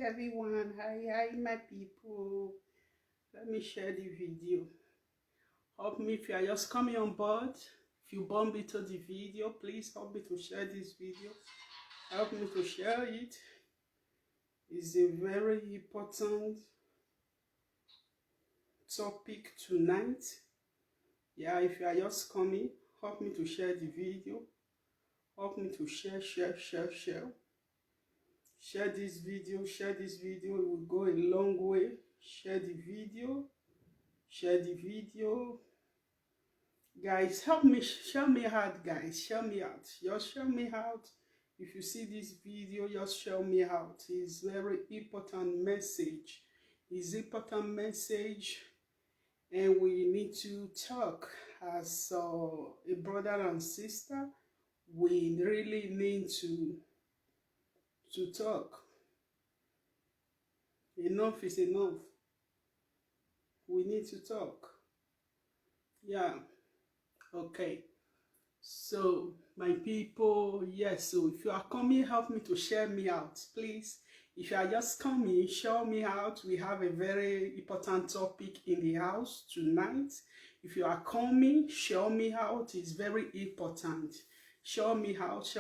everyone. Hi, my people. Let me share the video. Help me if you are just coming on board. If you bump into the video, please help me to share this video. Help me to share it. It's a very important topic tonight. Yeah, if you are just coming, help me to share the video. Help me to share. Share this video. It will go a long way. Share the video. Guys, help me, share me out, guys. Share me out. Just share me out. If you see this video, just share me out. It's very important message. It's important message, and we need to talk as a brother and sister. We really need to talk. Enough is enough. We need to talk. Yeah. Okay. So my people, yes, so if you are coming, help me to share me out, please. If you are just coming, share me out. We have a very important topic in the house tonight. If you are coming, share me out. It's very important. Share me out.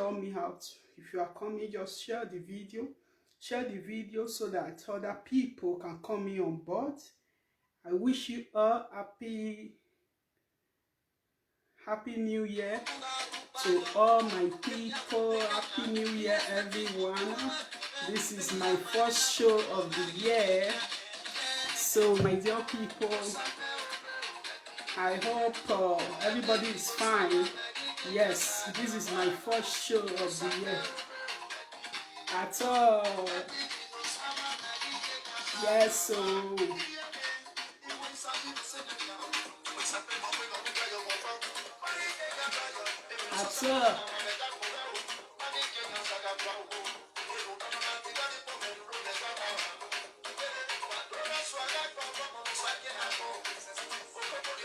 If you are coming, just share the video. Share the video so that other people can come in on board. I wish you all Happy New Year to all my people. Happy New Year, everyone. This is my first show of the year. So, my dear people, I hope everybody is fine. Yes, this is my first show of the year. At all. Yes, so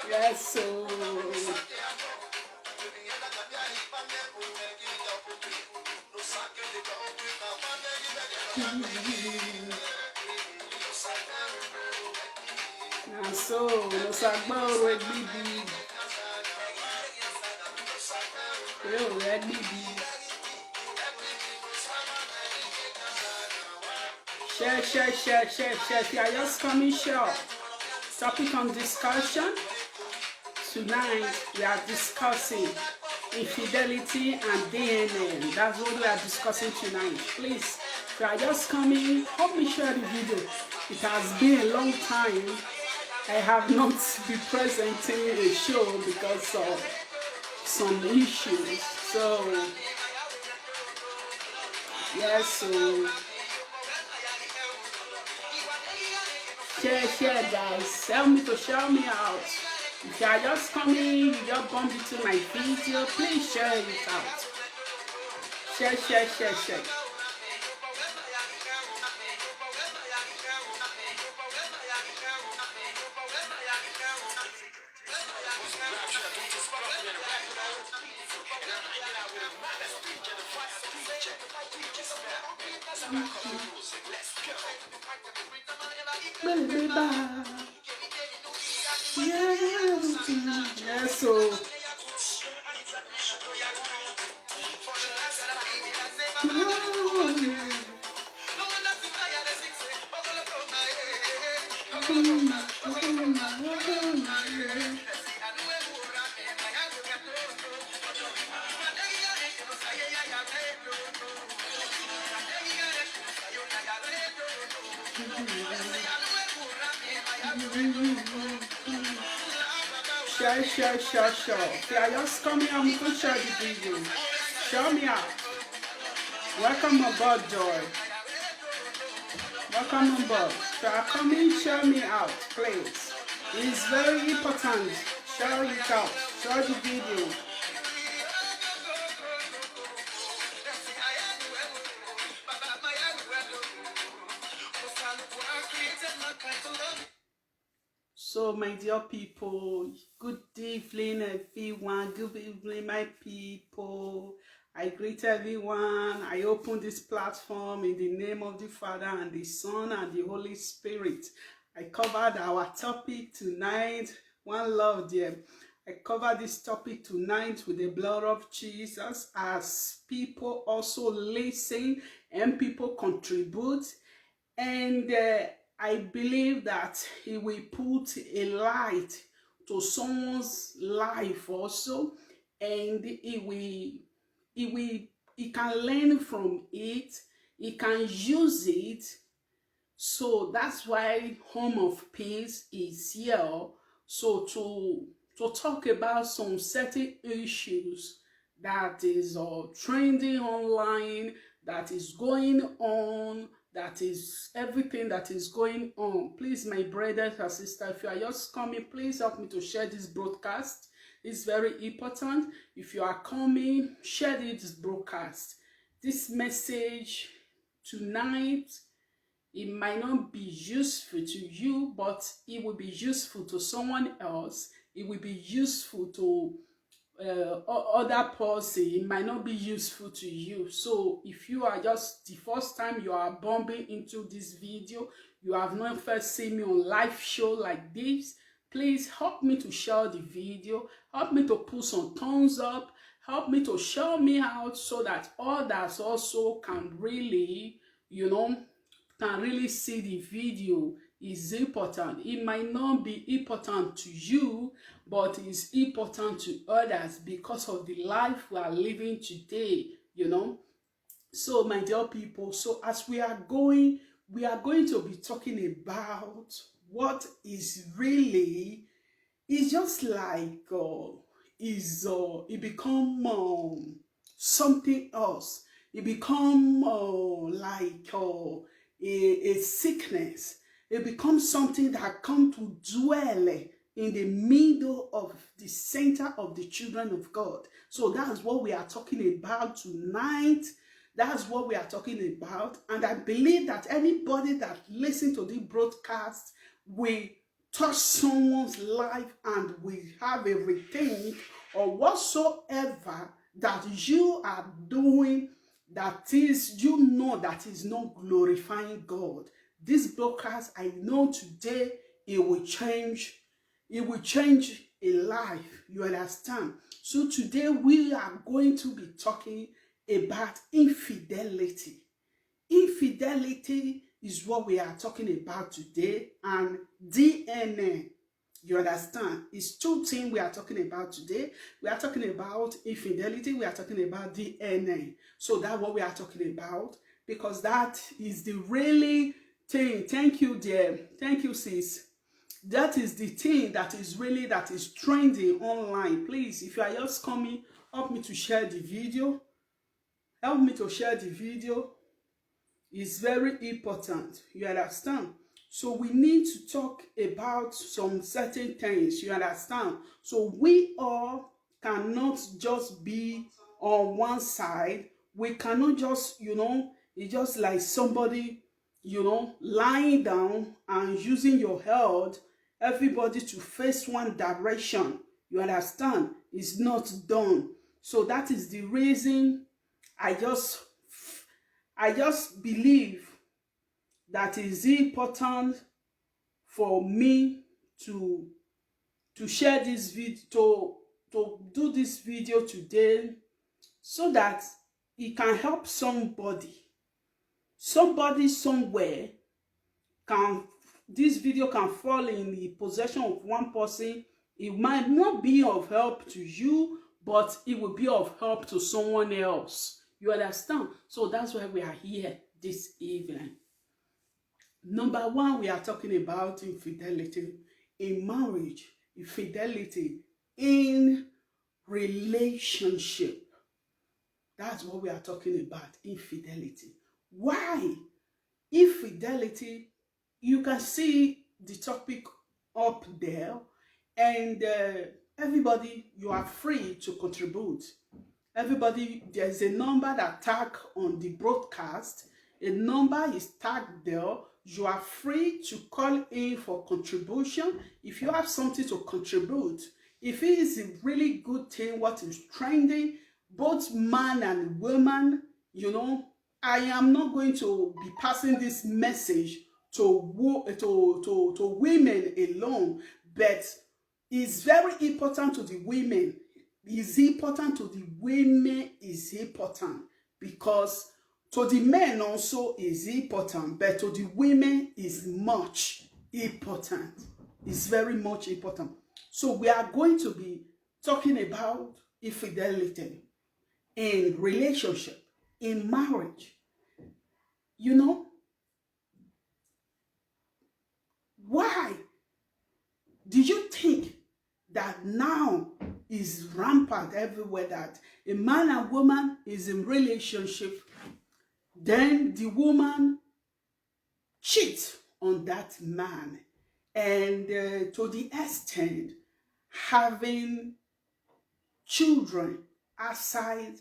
yes, so and so nos agboro egbibi. Share. If you are just coming, share. Topic on discussion. Tonight we are discussing infidelity and DNA. That's what we are discussing tonight. Please, if you are just coming, help me share the video. It has been a long time. I have not been presenting a show because of some issues. So yes, so share guys. Help me to share me out. If you are just coming, you just bump into my video, please share it out. Share. Yeah, so share. If you are just coming, I'm going to share the video. Share me out. Welcome aboard, Joy. Welcome on board. If you are coming, share me out, please. It's very important. Share it out. Share the video. So, my dear people, good evening, everyone. Good evening, my people. I greet everyone. I open this platform in the name of the Father and the Son and the Holy Spirit. I covered our topic tonight. One love, dear. I cover this topic tonight with the blood of Jesus as people also listen and people contribute. And I believe that he will put a light to someone's life also, and he can learn from it, he can use it. So that's why Home of Peace is here. So to talk about some certain issues that is trending online, that is going on, that is everything that is going on. Please, my brothers and sisters, if you are just coming, please help me to share this broadcast. It's very important. If you are coming, share this broadcast. This message tonight, it might not be useful to you, but it will be useful to someone else. It will be useful to other person. It might not be useful to you. So if you are just the first time you are bumping into this video, you have not first seen me on live show like this, please help me to share the video, help me to put some thumbs up, help me to show me out so that others also can really, can really see the video. Is important. It might not be important to you, but it's important to others because of the life we are living today, So my dear people, so as we are going to be talking about what is really, it's just like it become something else. It become like a sickness. It becomes something that comes to dwell in the middle of the center of the children of God. So that's what we are talking about tonight. That's what we are talking about. And I believe that anybody that listens to the broadcast will touch someone's life and will have a rethink or whatsoever that you are doing that is, that is not glorifying God. This broadcast, I know today, it will change a life. You understand? So today we are going to be talking about infidelity. Infidelity is what we are talking about today, and DNA. You understand? It's two things we are talking about today. We are talking about infidelity. We are talking about DNA. So that's what we are talking about, because that is the really thing. Thank you, dear. Thank you, sis. That is the thing that is trending online. Please, if you are just coming, help me to share the video. Help me to share the video. It's very important. You understand? So we need to talk about some certain things. You understand? So we all cannot just be on one side. We cannot just, it's just like somebody, lying down and using your head, everybody to face one direction. You understand? It's not done. So that is the reason I just believe that is important for me to share this video, to do this video today, so that it can help somebody somewhere. This video can fall in the possession of one person. It might not be of help to you, but it will be of help to someone else. You understand? So that's why we are here this evening. Number one, we are talking about infidelity in marriage, infidelity in relationship. That's what we are talking about, infidelity. Why? Infidelity, you can see the topic up there, and everybody, you are free to contribute. Everybody, there's a number that tag on the broadcast. A number is tagged there. You are free to call in for contribution. If you have something to contribute, if it is a really good thing, what is trending, both man and woman, I am not going to be passing this message to women alone, but it's very important to the women. Is important to the women is important, because to the men also is important, but to the women is much important. It's very much important. So we are going to be talking about infidelity in relationship, in marriage. Why do you think that now is rampant everywhere, that a man and woman is in relationship, then the woman cheats on that man, and to the extent having children outside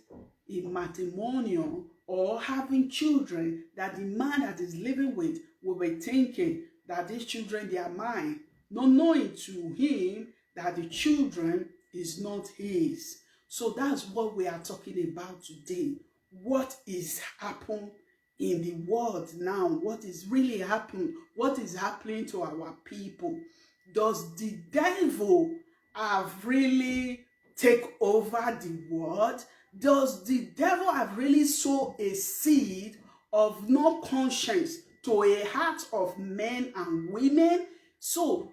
a matrimonial, or having children that the man that is living with will be thinking that these children, they are mine, not knowing to him that the children is not his. So that's what we are talking about today. What is happening in the world now? What is really happening? What is happening to our people? Does the devil have really take over the world? Does the devil have really sown a seed of no conscience to a heart of men and women? So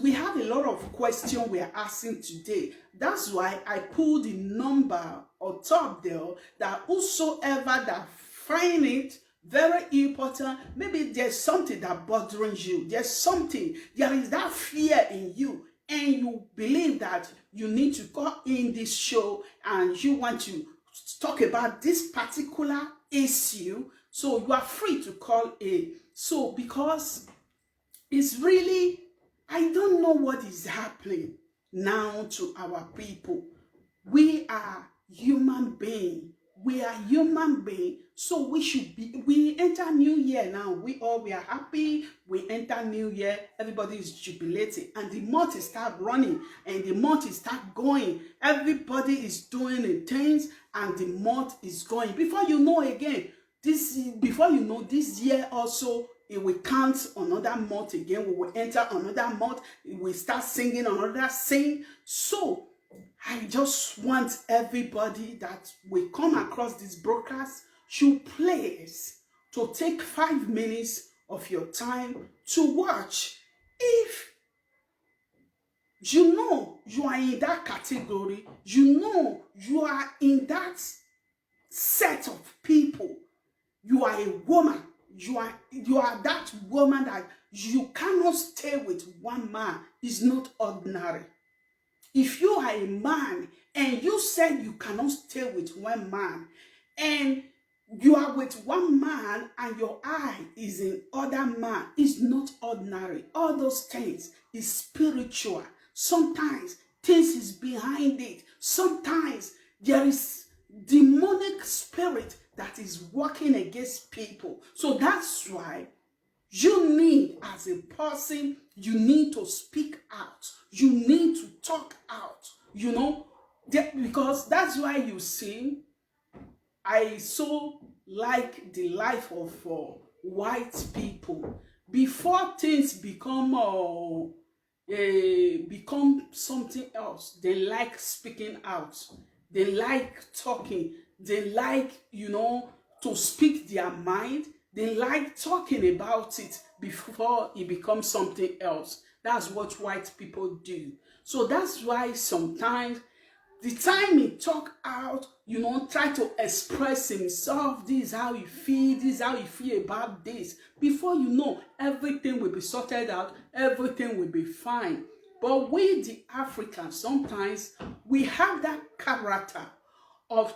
we have a lot of questions we are asking today. That's why I pulled the number on top there, that whosoever that find it very important, maybe there's something that bothering you, there is that fear in you, and you believe that you need to call in this show and you want to talk about this particular issue, so you are free to call in. So because it's really, I don't know what is happening now to our people. We are human beings. So we enter new year now. We are happy. We enter new year. Everybody is jubilating. And the month is start running. And the month is start going. Everybody is doing the things. And the month is going. Before you know this year also, it will count another month again. We will enter another month. We will start singing another sing. So I just want everybody that will come across this broadcast should please to take 5 minutes of your time to watch. If you are in that category, you are in that set of people, you are a woman, you are that woman that you cannot stay with one man. It's not ordinary. If you are a man and you said you cannot stay with one man, and you are with one man and your eye is in other man, it's not ordinary. All those things is spiritual. Sometimes things is behind it. Sometimes there is demonic spirit that is working against people. So that's why you need, as a person, you need to speak out. You need to talk out, because that's why you see, I so like the life of white people. Before things become something else, they like speaking out. They like talking. They like, to speak their mind. They like talking about it before it becomes something else. That's what white people do. So that's why sometimes the time he talk out, try to express himself, this is how he feel, this is how he feel about this. Before you know, everything will be sorted out, everything will be fine. But we, the Africans, sometimes we have that character of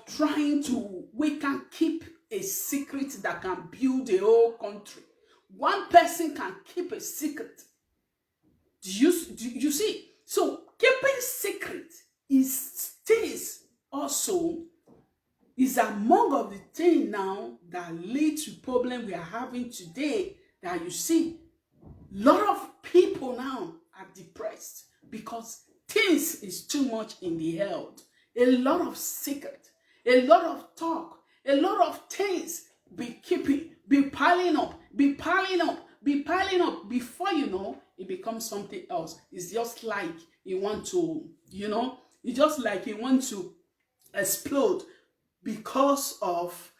we can keep a secret that can build a whole country. One person can keep a secret. Do you see? So keeping secret is among of the things now that lead to problem we are having today. That you see, a lot of people now are depressed because things is too much in the world. A lot of secret. A lot of talk, a lot of things be piling up, be piling up, be piling up. Before you know, it becomes something else. It's just like you want to, it's just like you want to explode because of,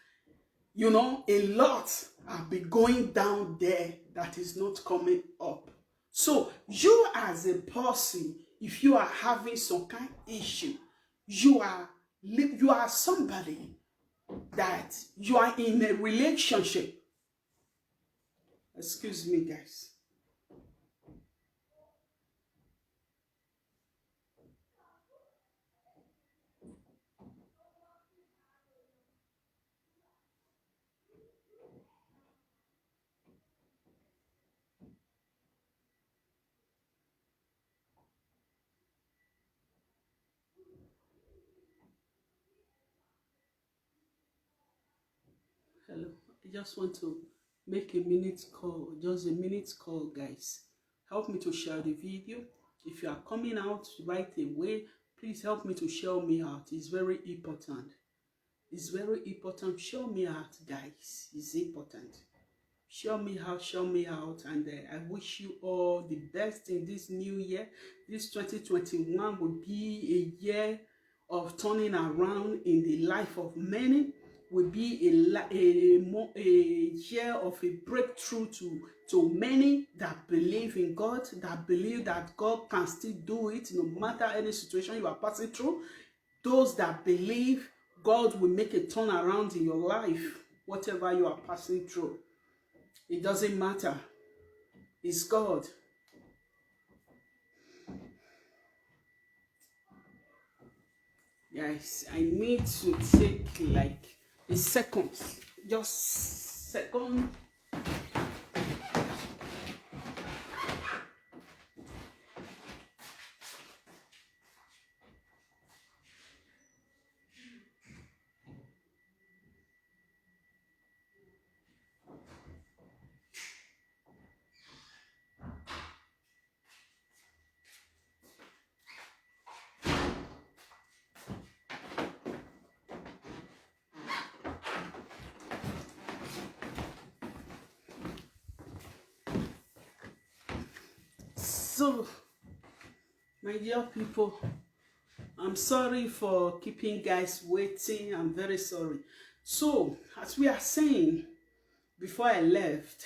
a lot have been going down there that is not coming up. So you as a person, if you are having some kind of issue, you are somebody that you are in a relationship. Excuse me, guys. Hello. I just want to make a minute call, just a minute call, guys. Help me to share the video. If you are coming out right away, please help me to share me out. It's very important. It's very important. Show me out, guys. It's important. Show me out, and I wish you all the best in this new year. This 2021 will be a year of turning around in the life of many. Will be a year of a breakthrough to many that believe in God, that believe that God can still do it no matter any situation you are passing through. Those that believe God will make a turnaround in your life, whatever you are passing through. It doesn't matter. It's God. Guys, I need to take like a second. Just second. So, my dear people, I'm sorry for keeping guys waiting. I'm very sorry. So, as we are saying before I left,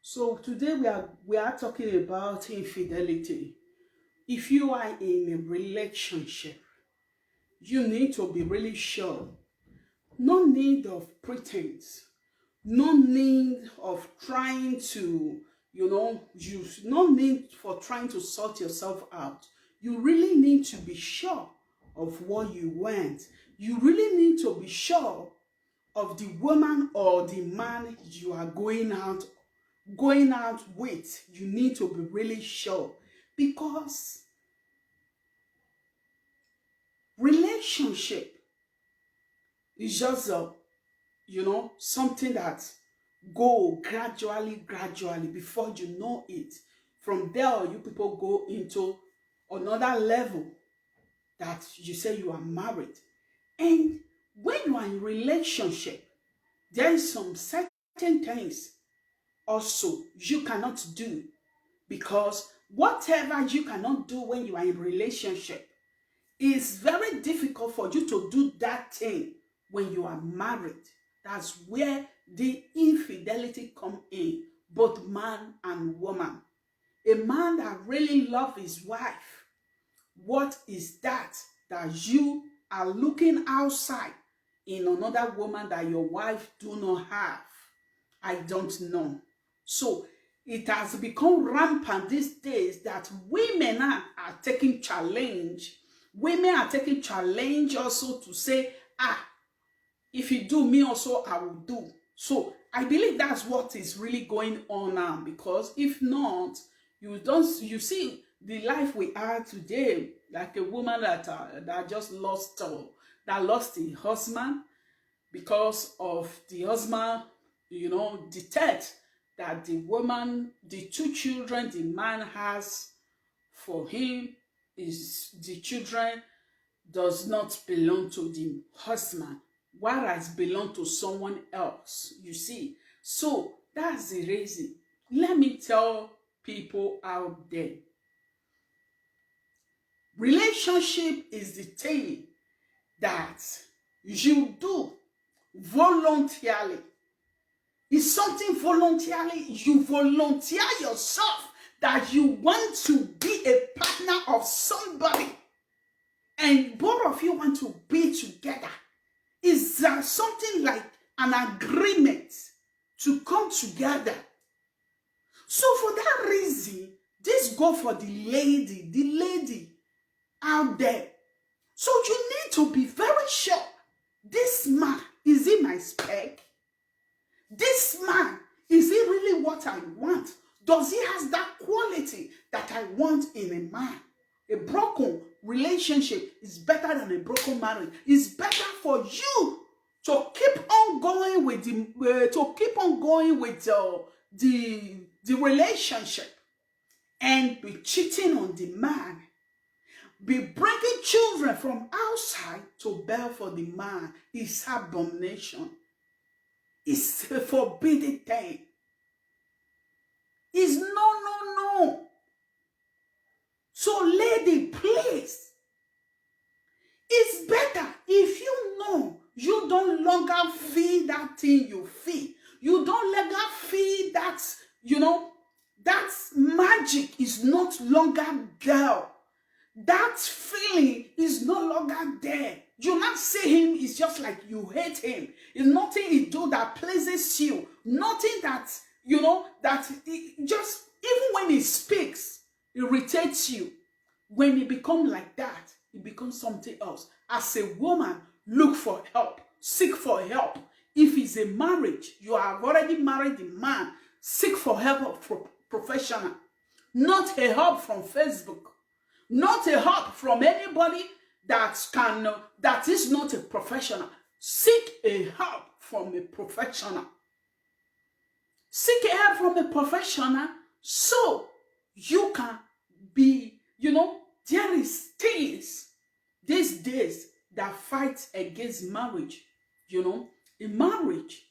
so today we are talking about infidelity. If you are in a relationship, you need to be really sure. No need of pretense. No need of trying to, no need for trying to sort yourself out. You really need to be sure of what you want. You really need to be sure of the woman or the man you are going out with. You need to be really sure, because relationship is just something that go gradually before you know it. From there, you people go into another level that you say you are married. And when you are in relationship, there is some certain things also you cannot do, because whatever you cannot do when you are in relationship, it's very difficult for you to do that thing when you are married. That's where the infidelity come in, both man and woman. A man that really loves his wife, what is that you are looking outside in another woman that your wife do not have? I don't know. So it has become rampant these days that women are taking challenge. Women are taking challenge also to say, if you do, me also I will do. So I believe that's what is really going on now, because if not, you see the life we are today, like a woman that just lost the husband, because of the husband, the debt that the woman, the two children the man has for him, is the children does not belong to the husband, whereas belong to someone else. You see, so that's the reason. Let me tell people out there, relationship is the thing that you do voluntarily. It's something voluntarily. You volunteer yourself that you want to be a partner of somebody, and both of you want to be together. Is something like an agreement to come together. So for that reason, this go for the lady out there. So you need to be very sure, this man, is he my spec? This man, is he really what I want? Does he has that quality that I want in a man? A broken relationship is better than a broken marriage. It's better for you to keep on going with the relationship and be cheating on the man, be bringing children from outside to bear for the man. Is abomination. It's a forbidden thing. It's no. So lady, please, it's better if you know you don't longer feel that thing you feel. You don't longer feel that, that magic is not longer there. That feeling is no longer there. You not see him, it's just like you hate him. It's nothing he do that pleases you. Nothing that, that it just, even when he speaks, it irritates you. When it becomes like that, it becomes something else. As a woman, look for help. Seek for help. If it's a marriage, you have already married the man, seek for help from professional. Not a help from Facebook. Not a help from anybody that is not a professional. Seek a help from a professional. Seek a help from a professional so you can be, there is things these days that fight against marriage. In marriage,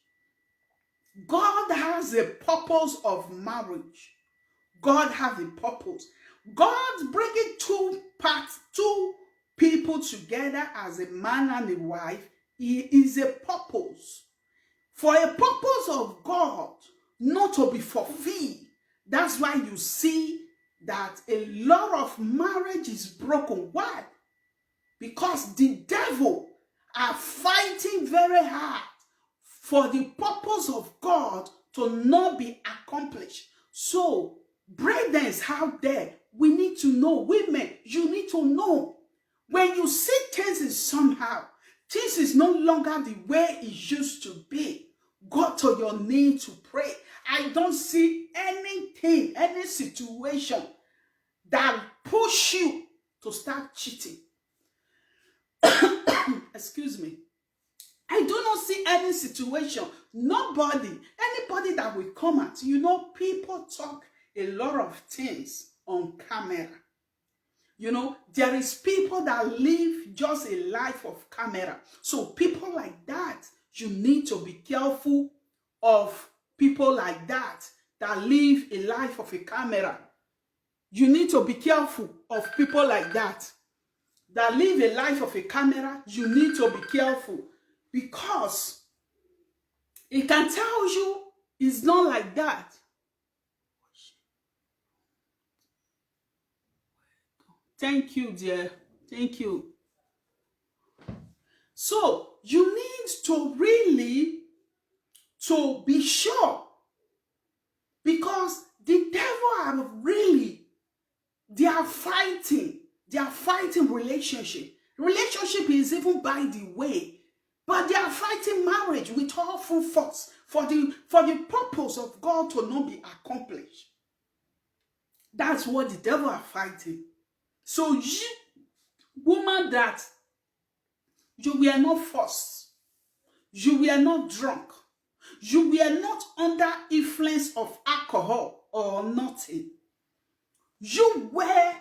God has a purpose of marriage. God has a purpose. God bringing two people together as a man and a wife, it is a purpose. For a purpose of God not to be fulfilled. That's why you see that a lot of marriage is broken. Why? Because the devil are fighting very hard for the purpose of God to not be accomplished. So, brethren out there, we need to know. Women, you need to know. When you see things is somehow, things is no longer the way it used to be. Go to your knees to pray. I don't see anything, any situation that push you to start cheating. Excuse me. I do not see any situation. Anybody that will come at, people talk a lot of things on camera. There is people that live just a life of camera. So people like that, you need to be careful of people like that live a life of a camera. You need to be careful of people like that live a life of a camera. You need to be careful because it can tell you it's not like that. Thank you, dear. Thank you. So you need to really to be sure, because the devil they are fighting relationship. Relationship is even by the way, but they are fighting marriage with all full force for the purpose of God to not be accomplished. That's what the devil are fighting. So you, woman, that you were not forced, you were not drunk, you were not under influence of alcohol or nothing. You were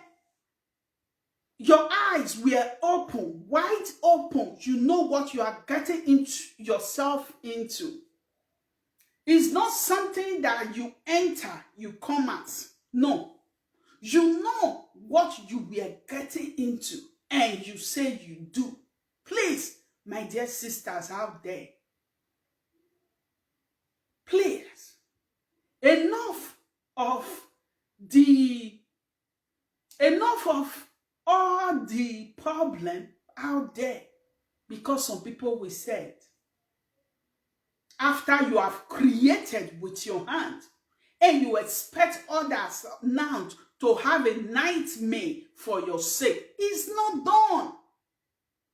Your eyes were open, wide open. You know what you are getting into yourself into. It's not something that you enter, you come out. No. You know what you were getting into, and you say you do. Please, my dear sisters out there, please, enough of the enough of all the problem out there, because some people will say it. After you have created with your hand, and you expect others now to have a nightmare for your sake, it's not done.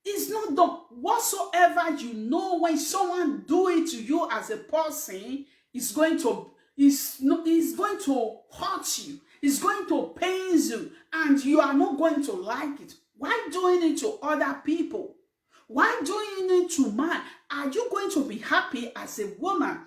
It's not done. Whatsoever you know, when someone do it to you as a person, is going to hurt you. It's going to pain you, and you are not going to like it. Why doing it to other people? Why doing it to man? Are you going to be happy as a woman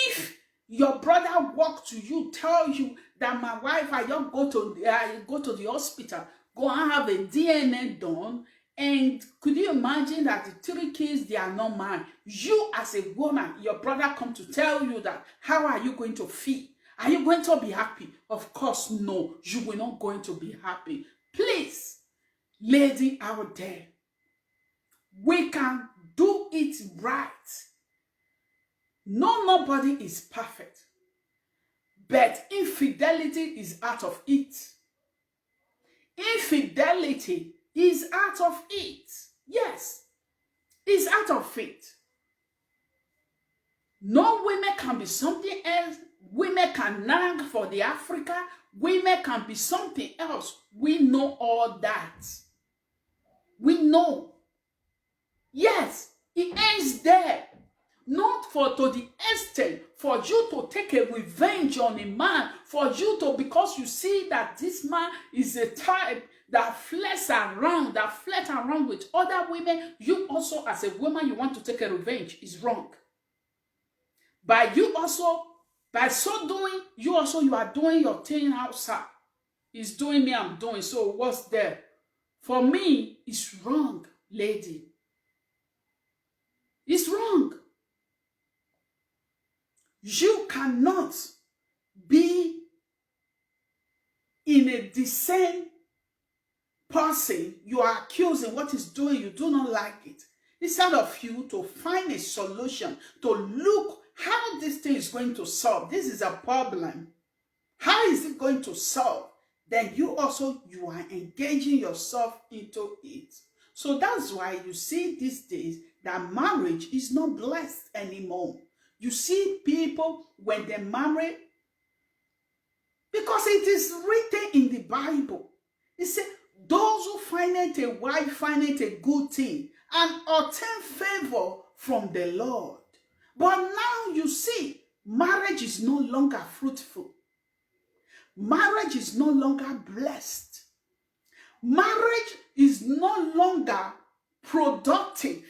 if your brother walk to you, tell you that my wife, I don't go to the hospital, go and have a DNA done, and could you imagine that the 3 kids, they are not mine? You as a woman, your brother come to tell you that, how are you going to feel? Are you going to be happy? Of course, no, you will not going to be happy. Please, lady out there, we can do it right. Nobody is perfect, but infidelity is out of it. Infidelity is out of it. Yes, it's out of it. No, women can be something else. Women can nag for the Africa. Women can be something else. We know all that. We know. Yes, it ends there. Not for to the extent for you to take a revenge on a man, for you to, because you see that this man is a type that flirts around with other women, you also as a woman, you want to take a revenge. Is wrong. By so doing, you are doing your thing outside. He's doing me, I'm doing. So what's there? For me, it's wrong, lady. It's wrong. You cannot be in a decent person. You are accusing what he's doing. You do not like it. Instead of you to find a solution, to look how this thing is going to solve. This is a problem. How is it going to solve? Then you are engaging yourself into it. So that's why you see these days that marriage is not blessed anymore. You see people when they marry, because it is written in the Bible. It said, those who find it a wife find it a good thing and obtain favor from the Lord. But now you see, marriage is no longer fruitful. Marriage is no longer blessed. Marriage is no longer productive.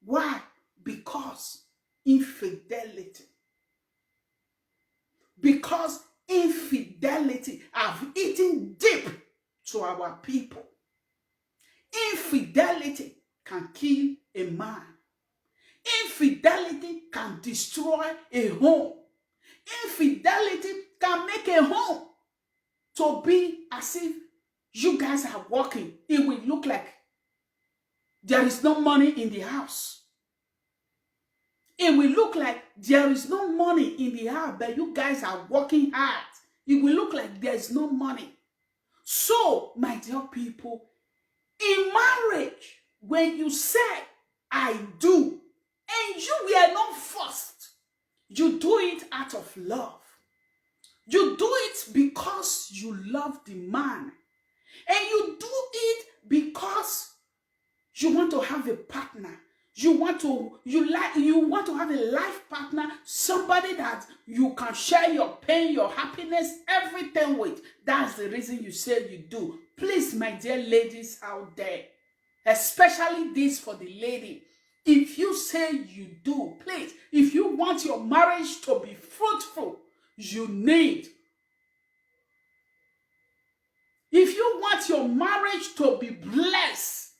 Why? Because infidelity. Because infidelity have eaten deep to our people. Infidelity can kill a man. Infidelity can destroy a home. Infidelity can make a home to be as if you guys are working. It will look like there is no money in the house. It will look like there is no money in the house, but you guys are working hard. It will look like there is no money. So, my dear people, in marriage, when you say, I do, and you were not forced, you do it out of love. You do it because you love the man. And you do it because you want to have a partner. You want to have a life partner, somebody that you can share your pain, your happiness, everything with. That's the reason you say you do. Please, my dear ladies out there, especially this for the lady, if you say you do, please, if you want your marriage to be fruitful, you need want your marriage to be blessed,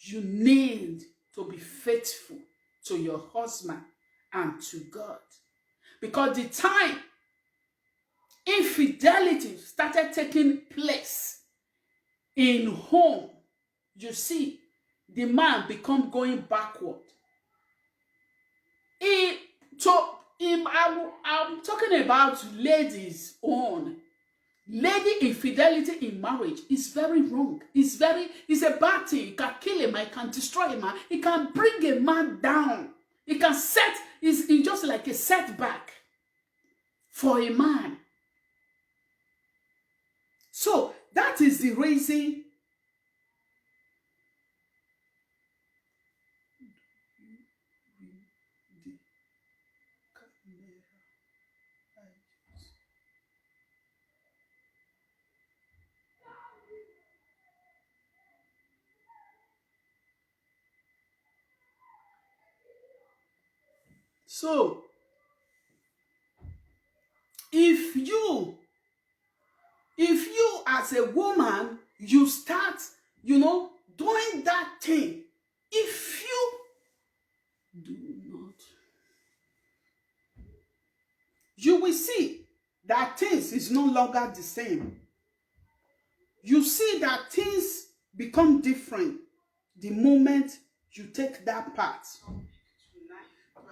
you need to be faithful to your husband and to God. Because the time infidelity started taking place in home, you see, the man become going backward. I'm talking about ladies' own. Lady infidelity in marriage is very wrong. It's a bad thing. It can kill a man, it can destroy a man, it can bring a man down. It can it's just like a setback for a man. So that is the reason so if you as a woman, you start, doing that thing, if you do not, you will see that things is no longer the same. You see that things become different the moment you take that path.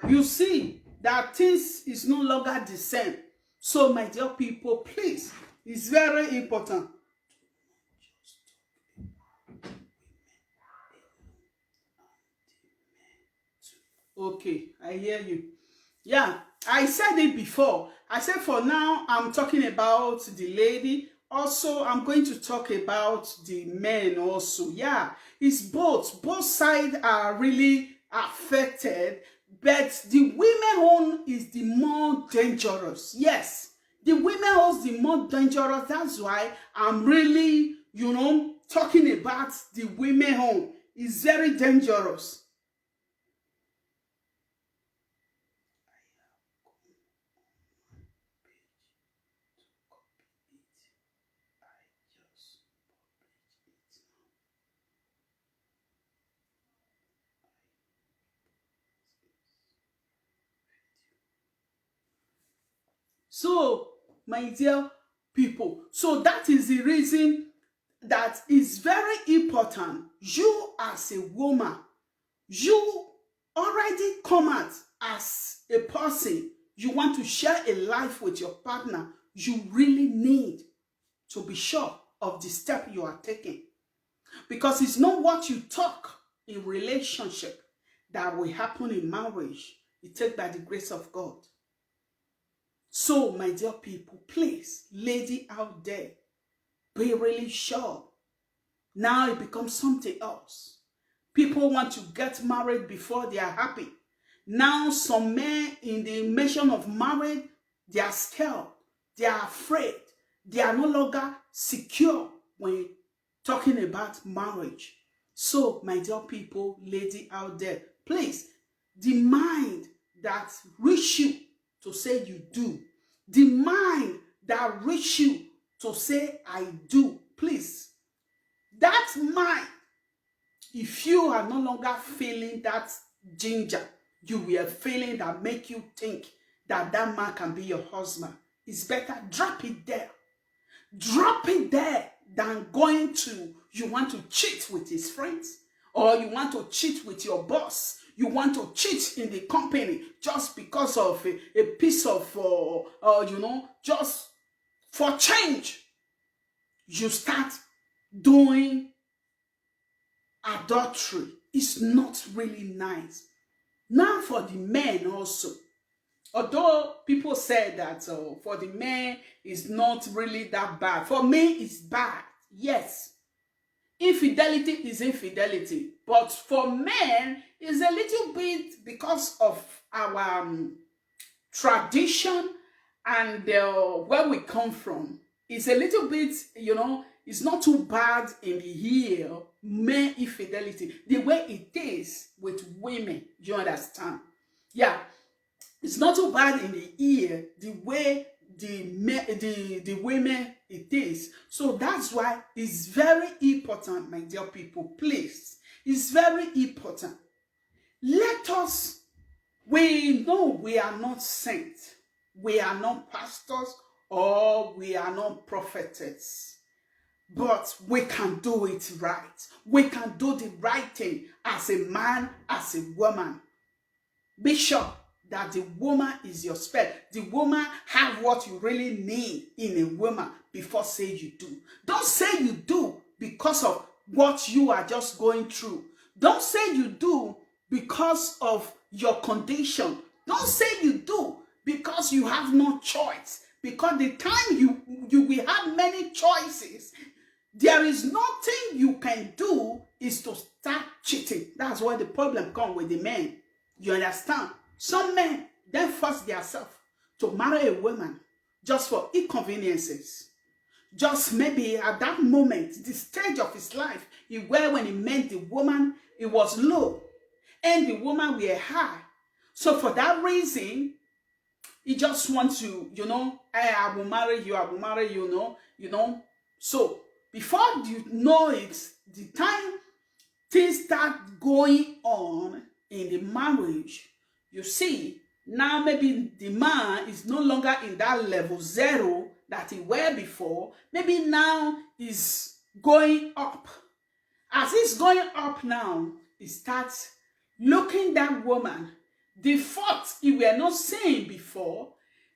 You see that things is no longer the same. So, my dear people, please, it's very important. Okay, I hear you. Yeah, I said it before. I said for now, I'm talking about the lady. Also, I'm going to talk about the men also. Yeah, it's both. Both sides are really affected, but the women own is the more dangerous. Yes, the women own is the more dangerous. That's why I'm really, talking about the women own. It's very dangerous. So, my dear people, so that is the reason that is very important. You as a woman, you already come out as a person. You want to share a life with your partner. You really need to be sure of the step you are taking. Because it's not what you talk in relationship that will happen in marriage. It takes by the grace of God. So, my dear people, please, lady out there, be really sure. Now it becomes something else. People want to get married before they are happy. Now some men in the mention of marriage, they are scared. They are afraid. They are no longer secure when talking about marriage. So, my dear people, lady out there, please, the mind that reach you to say you do, the mind that reach you to say I do, please, that mind, if you are no longer feeling that ginger, you will feeling that make you think that that man can be your husband, it's better drop it there. Drop it there than going to, you want to cheat with his friends, or you want to cheat with your boss. You want to cheat in the company just because of a piece of, just for change. You start doing adultery. It's not really nice. Now for the men also. Although people say that for the men, it's not really that bad. For me, it's bad. Yes. Infidelity is infidelity. But for men, it's a little bit because of our tradition and where we come from. It's a little bit, it's not too bad in the ear, male infidelity, the way it is with women. You understand? Yeah. It's not too bad in the ear, the way the women it is. So that's why it's very important, my dear people, please. It's very important. Let us, we know we are not saints. We are not pastors or we are not prophets. But we can do it right. We can do the right thing as a man, as a woman. Be sure that the woman is your spec. The woman have what you really need in a woman before say you do. Don't say you do because of what you are just going through. Don't say you do because of your condition. Don't say you do because you have no choice. Because the time you will have many choices, there is nothing you can do is to start cheating. That's where the problem comes with the men. You understand? Some men then force themselves to marry a woman just for inconveniences. Just maybe at that moment, the stage of his life, where when he met the woman, it was low and the woman were high. So for that reason, he just wants to, hey, I will marry you, you know. So before you know it, the time things start going on in the marriage, you see, now maybe the man is no longer in that level 0 that he were before. Maybe now he's going up. As he's going up now, he starts looking that woman. The fault he were not seeing before,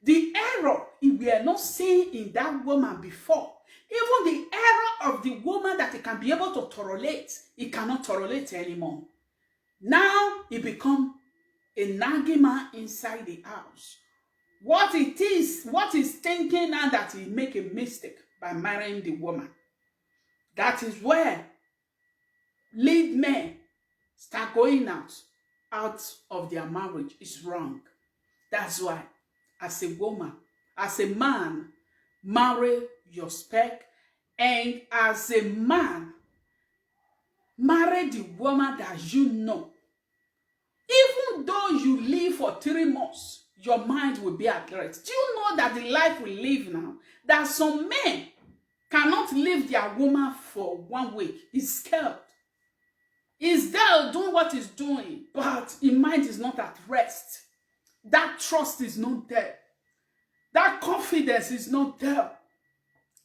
the error he were not seeing in that woman before, even the error of the woman that he can be able to tolerate, he cannot tolerate anymore. Now he become a nagging man inside the house. What he's thinking now that he make a mistake by marrying the woman. That is where lead men start going out of their marriage. Is wrong. That's why, as a woman, as a man, marry your spec, and as a man, marry the woman that you know. Even though you live for 3 months, your mind will be at rest. Do you know that the life we live now, that some men cannot leave their woman for 1 week? He's scared. He's there doing what he's doing, but his mind is not at rest. That trust is not there. That confidence is not there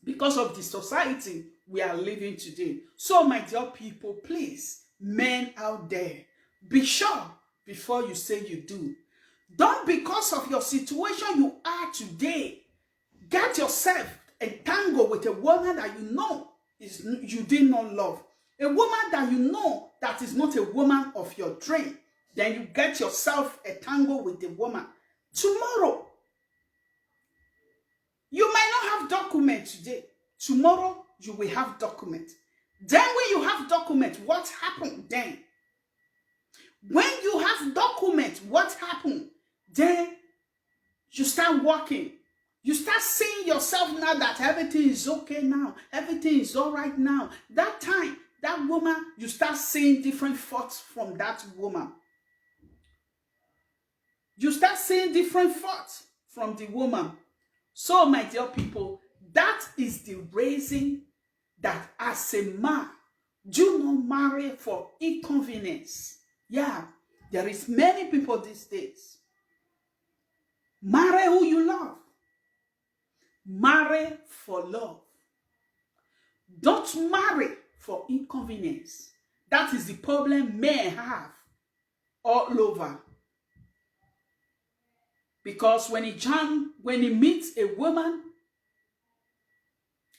because of the society we are living today. So, my dear people, please, men out there, be sure before you say you do. Don't, because of your situation you are today, get yourself entangled with a woman that you know you did not love. A woman that you know that is not a woman of your dream. Then you get yourself entangled with the woman. Tomorrow, you might not have documents today. Tomorrow, you will have documents. Then when you have documents, what happened then? When you have documents, what happened? Then you start working. You start seeing yourself now that everything is okay now. Everything is all right now. That time, that woman, you start seeing different thoughts from that woman. You start seeing different thoughts from the woman. So, my dear people, that is the reason that as a man, do not marry for inconvenience. Yeah, there is many people these days. Marry who you love. Marry for love. Don't marry for inconvenience. That is the problem men have all over. Because when he meets a woman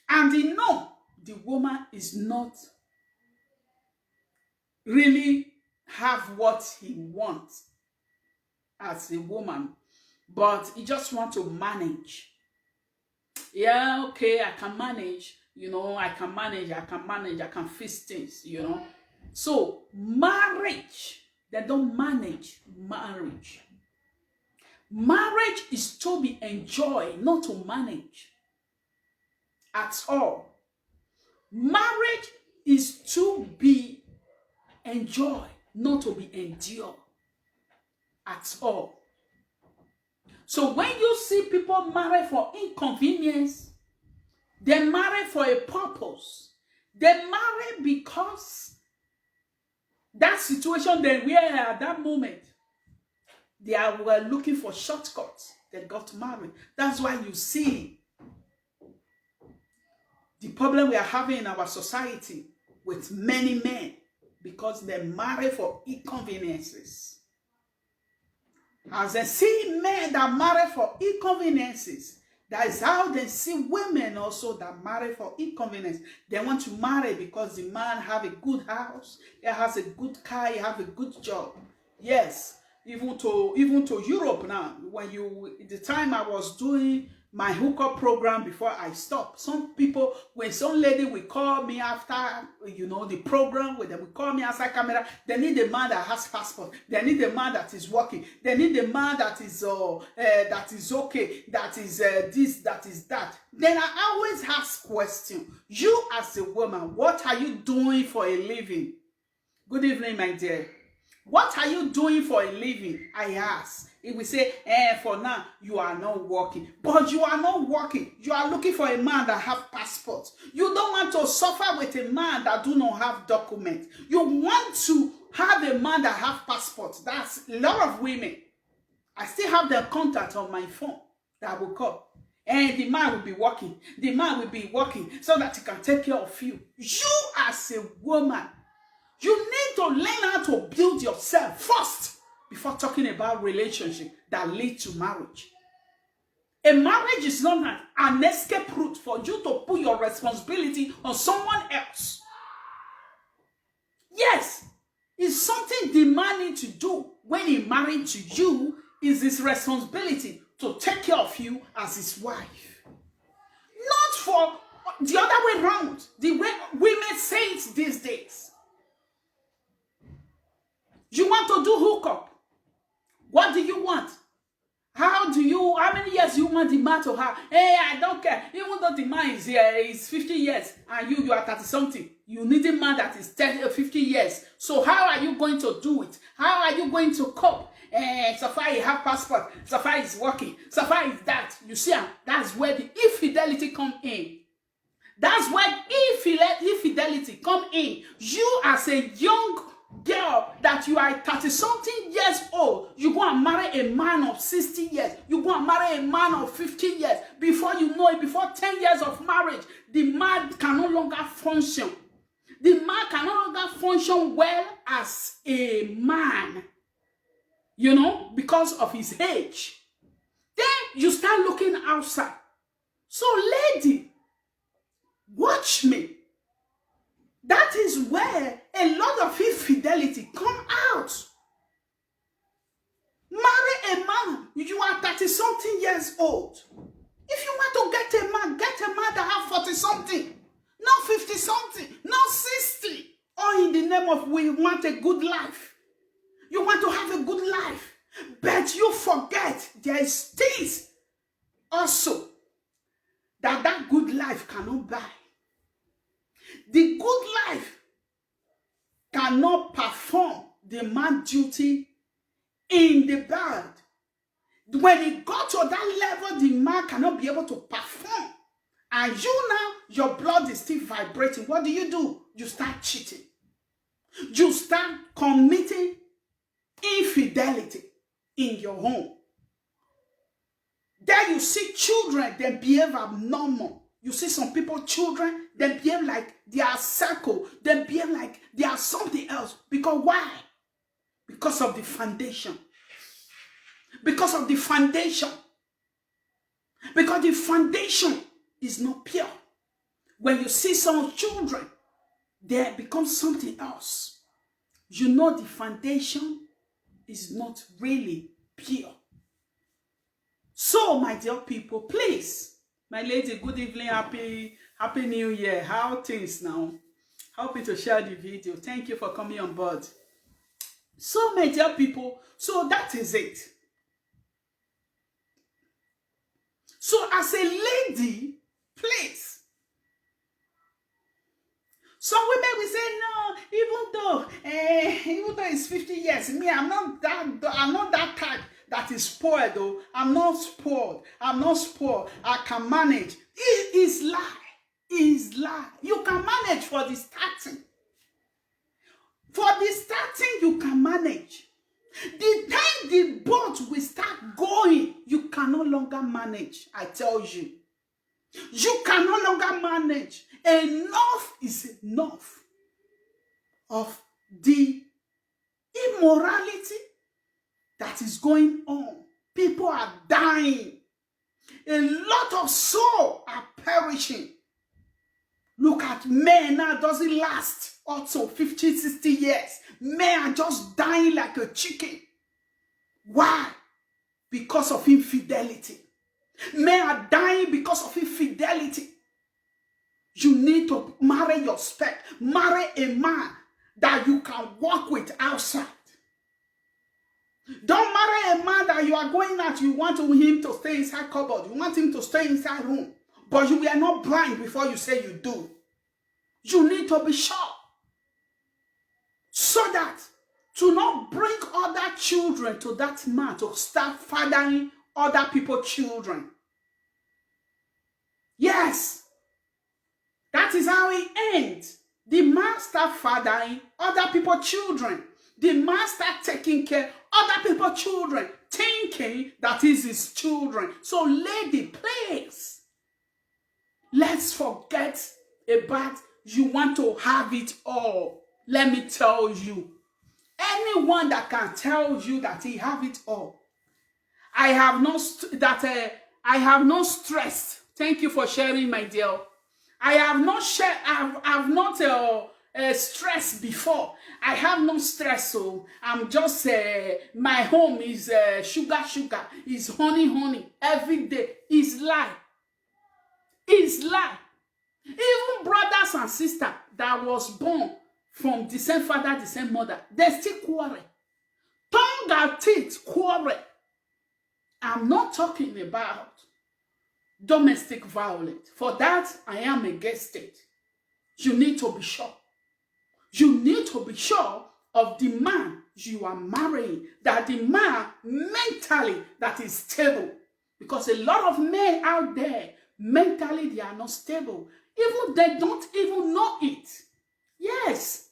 and he know the woman is not really have what he wants as a woman, but he just want to manage. Yeah, okay, I can manage, I can fix things, So marriage, they don't manage marriage. Marriage is to be enjoyed, not to manage at all. Marriage is to be enjoyed, not to be endured at all. So when you see people marry for inconvenience, They marry for a purpose. They marry because that situation they were at that moment, were looking for shortcuts. They got married. That's why you see the problem we are having in our society with many men, because they marry for inconveniences. As they see men that marry for inconveniences, that is how they see women also that marry for inconvenience. They want to marry because the man have a good house, he has a good car, he have a good job. Yes, even to Europe now. The time I was doing my hookup program before I stopped, some lady will call me after, the program, where they will call me outside camera. They need a man that has passport. They need a man that is working. They need a man that is okay, that is this, that is that. Then I always ask question. You as a woman, what are you doing for a living? Good evening, my dear. What are you doing for a living? I ask. It will say, for now, you are not working. But you are not working. You are looking for a man that have passport. You don't want to suffer with a man that do not have document. You want to have a man that have passport. That's a lot of women. I still have their contact on my phone that I will call. And the man will be working. The man will be working so that he can take care of you. You as a woman, you need to learn how to build yourself first before talking about relationship that lead to marriage. A marriage is not an escape route for you to put your responsibility on someone else. Yes, it's something the man needs to do when he married to you. Is his responsibility to take care of you as his wife. Not for the other way around, the way women say it these days. You want to do hookup. What do you want? How many years you want the man to have? Hey, I don't care. Even though the man is here, is 50 years, and you are 30 something. You need a man that is 50 years. So how are you going to do it? How are you going to cope? So far you have passport. So far is working. So far is that. You see, that's where the infidelity come in. That's where infidelity come in. You as a young girl that you are 30-something years old, you go and marry a man of 60 years. You go and marry a man of 50 years. Before you know it, before 10 years of marriage, the man can no longer function. The man can no longer function well as a man, because of his age. Then you start looking outside. So, lady, watch me. That is where a lot of infidelity come out. Marry a man. You are 30-something years old. If you want to get a man that have 40-something, not 50-something, not 60. Or in the name of we want a good life. You want to have a good life. But you forget there is things also that good life cannot buy. The good life cannot perform the man's duty in the bed. When it got to that level, the man cannot be able to perform. And you now, your blood is still vibrating. What do? You start cheating. You start committing infidelity in your home. There you see children, they behave abnormal. You see some people, children, they behave like they are psycho. They behave like they are something else. Because why? Because of the foundation. Because of the foundation. Because the foundation is not pure. When you see some children, they become something else. You know the foundation is not really pure. So, my dear people, please, my lady, good evening, happy new year. How things now? Help me to share the video. Thank you for coming on board. So, my dear people, so that is it. So, as a lady, please. Some women will say, no, even though it's 50 years, me, I'm not that type that is spoiled, though. I'm not spoiled. I can manage. It is lie. is lie. You can manage for the starting. For the starting, you can manage. The time the boat will start going, you can no longer manage, I tell you. You can no longer manage. Enough is enough of the immorality that is going on. People are dying. A lot of souls are perishing. Look at men now, doesn't last also 50, 60 years. Men are just dying like a chicken. Why? Because of infidelity. Men are dying because of infidelity. You need to marry your spec. Marry a man that you can walk with outside. Don't marry a man that you are going out. You want him to stay inside cupboard. You want him to stay inside room. But you were not blind before you say you do. You need to be sure. So that to not bring other children to that man to start fathering other people's children. Yes. That is how it ends. The man start fathering other people's children. The man start taking care of other people's children, thinking that is his children. So lady, please, let's forget about you want to have it all. Let me tell you, anyone that can tell you that he have it all, I have no stress. Thank you for sharing, my dear. I have not shared. I've not stressed before. I have no stress, so I'm just my home is sugar, is honey every day. Is lie. Is lie. Even brothers and sisters that was born from the same father, the same mother, they still quarrel. Tongue and teeth quarrel. I'm not talking about domestic violence. For that, I am against it. You need to be sure. You need to be sure of the man you are marrying, that the man mentally that is stable. Because a lot of men out there, mentally they are not stable. Even they don't even know it. Yes,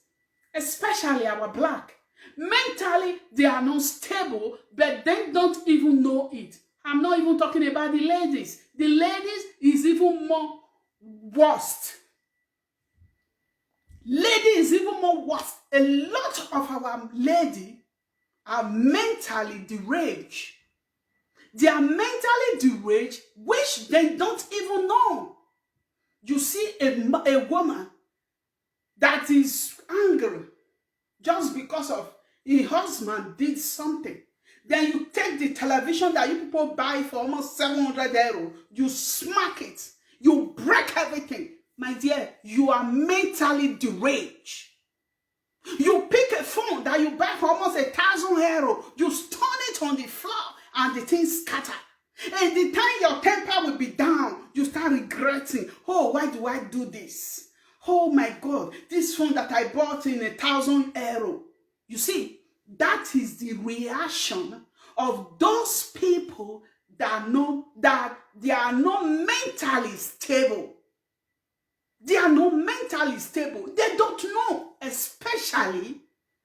especially our black. Mentally they are not stable, but they don't even know it. I'm not even talking about the ladies. The ladies is even more worst. Lady is even more worse. A lot of our ladies are mentally deranged. They are mentally deranged, which they don't even know. You see a woman that is angry just because of her husband did something. Then you take the television that you people buy for almost 700 euro, you smack it, you break everything. My dear, you are mentally deranged. You pick a phone that you buy for almost 1,000 euro, you stun it on the floor, and the thing scatter. And the time your temper will be down, you start regretting. Oh, why do I do this? Oh my God, this phone that I bought in 1,000 euro. You see, that is the reaction of those people that know that they are not mentally stable. They are not mentally stable. They don't know, especially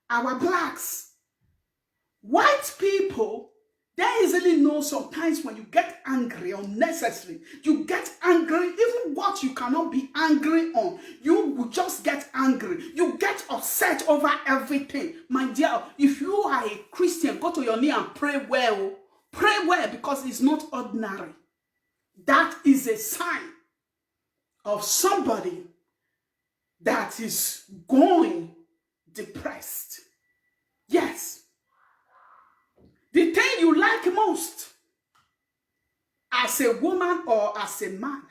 our blacks. White people, they easily know sometimes when you get angry unnecessarily. You get angry, even what you cannot be angry on. You will just get angry. You get upset over everything. My dear, if you are a Christian, go to your knee and pray well. Pray well, because it's not ordinary. That is a sign of somebody that is going depressed. Yes. The thing you like most as a woman or as a man,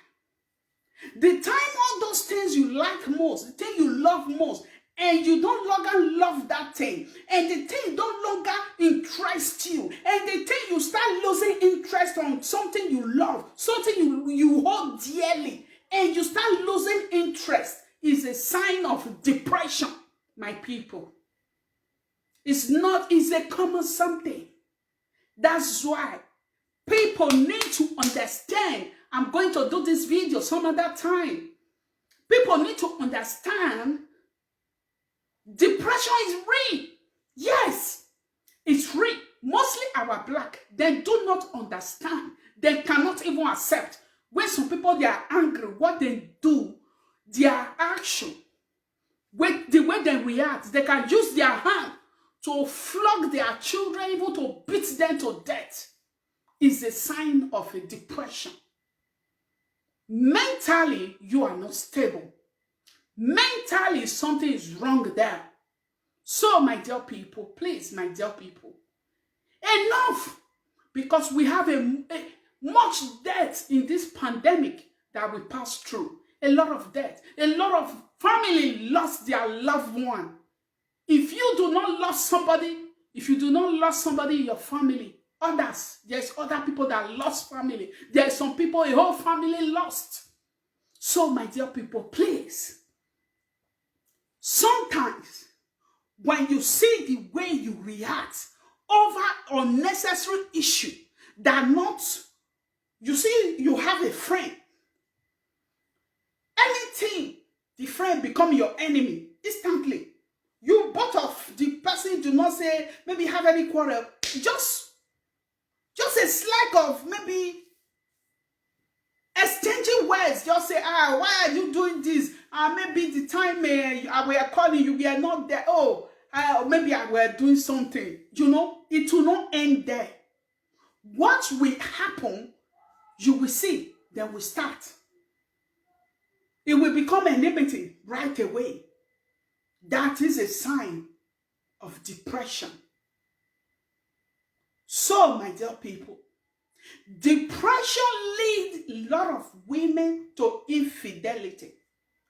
the time all those things you like most, the thing you love most, and you don't longer love that thing, and the thing don't longer interest you, and the thing you start losing interest on something you love, something you hold dearly, and you start losing interest, is a sign of depression, my people. It's a common something. That's why people need to understand. I'm going to do this video some other time. people need to understand depression is real. Yes, it's real. Mostly our black, they do not understand. They cannot even accept. When some people, they are angry, what they do, their action, with the way they react, they can use their hand to flog their children, even to beat them to death, is a sign of a depression. Mentally, you are not stable. Mentally, something is wrong there. So, my dear people, please, my dear people, enough, because we have a much death in this pandemic that we passed through. A lot of death. A lot of family lost their loved one. If you do not lose somebody, if you do not lose somebody in your family, others, there's other people that lost family. There's some people, a whole family lost. So, my dear people, please, sometimes when you see the way you react over unnecessary issue that not, you see, you have a friend, anything, the friend become your enemy instantly. You both of the person do not say, maybe have any quarrel, just a slack of maybe exchanging words, just say, why are you doing this? Maybe the time we are calling you, we are not there. Oh, maybe I were doing something. You know, it will not end there. What will happen, you will see, then we start. It will become enmity right away. That is a sign of depression. So, my dear people, depression leads a lot of women to infidelity.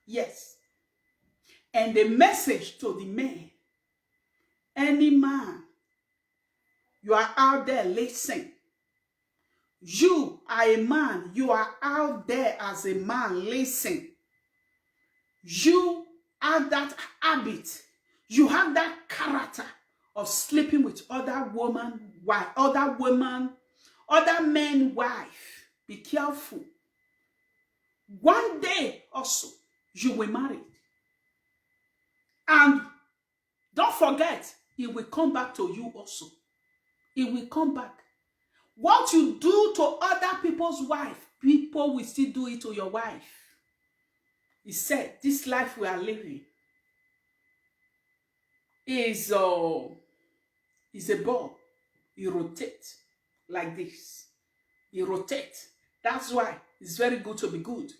Yes. And the message to the men, any man, you are out there listening. You are a man, you are out there as a man listening. You have that habit, you have that character of sleeping with other men wife. Be careful. One day also, you will marry. And don't forget, it will come back to you also. It will come back. What you do to other people's wife, people will still do it to your wife. He said, this life we are living is a ball. It rotates like this. It rotates. That's why it's very good to be good.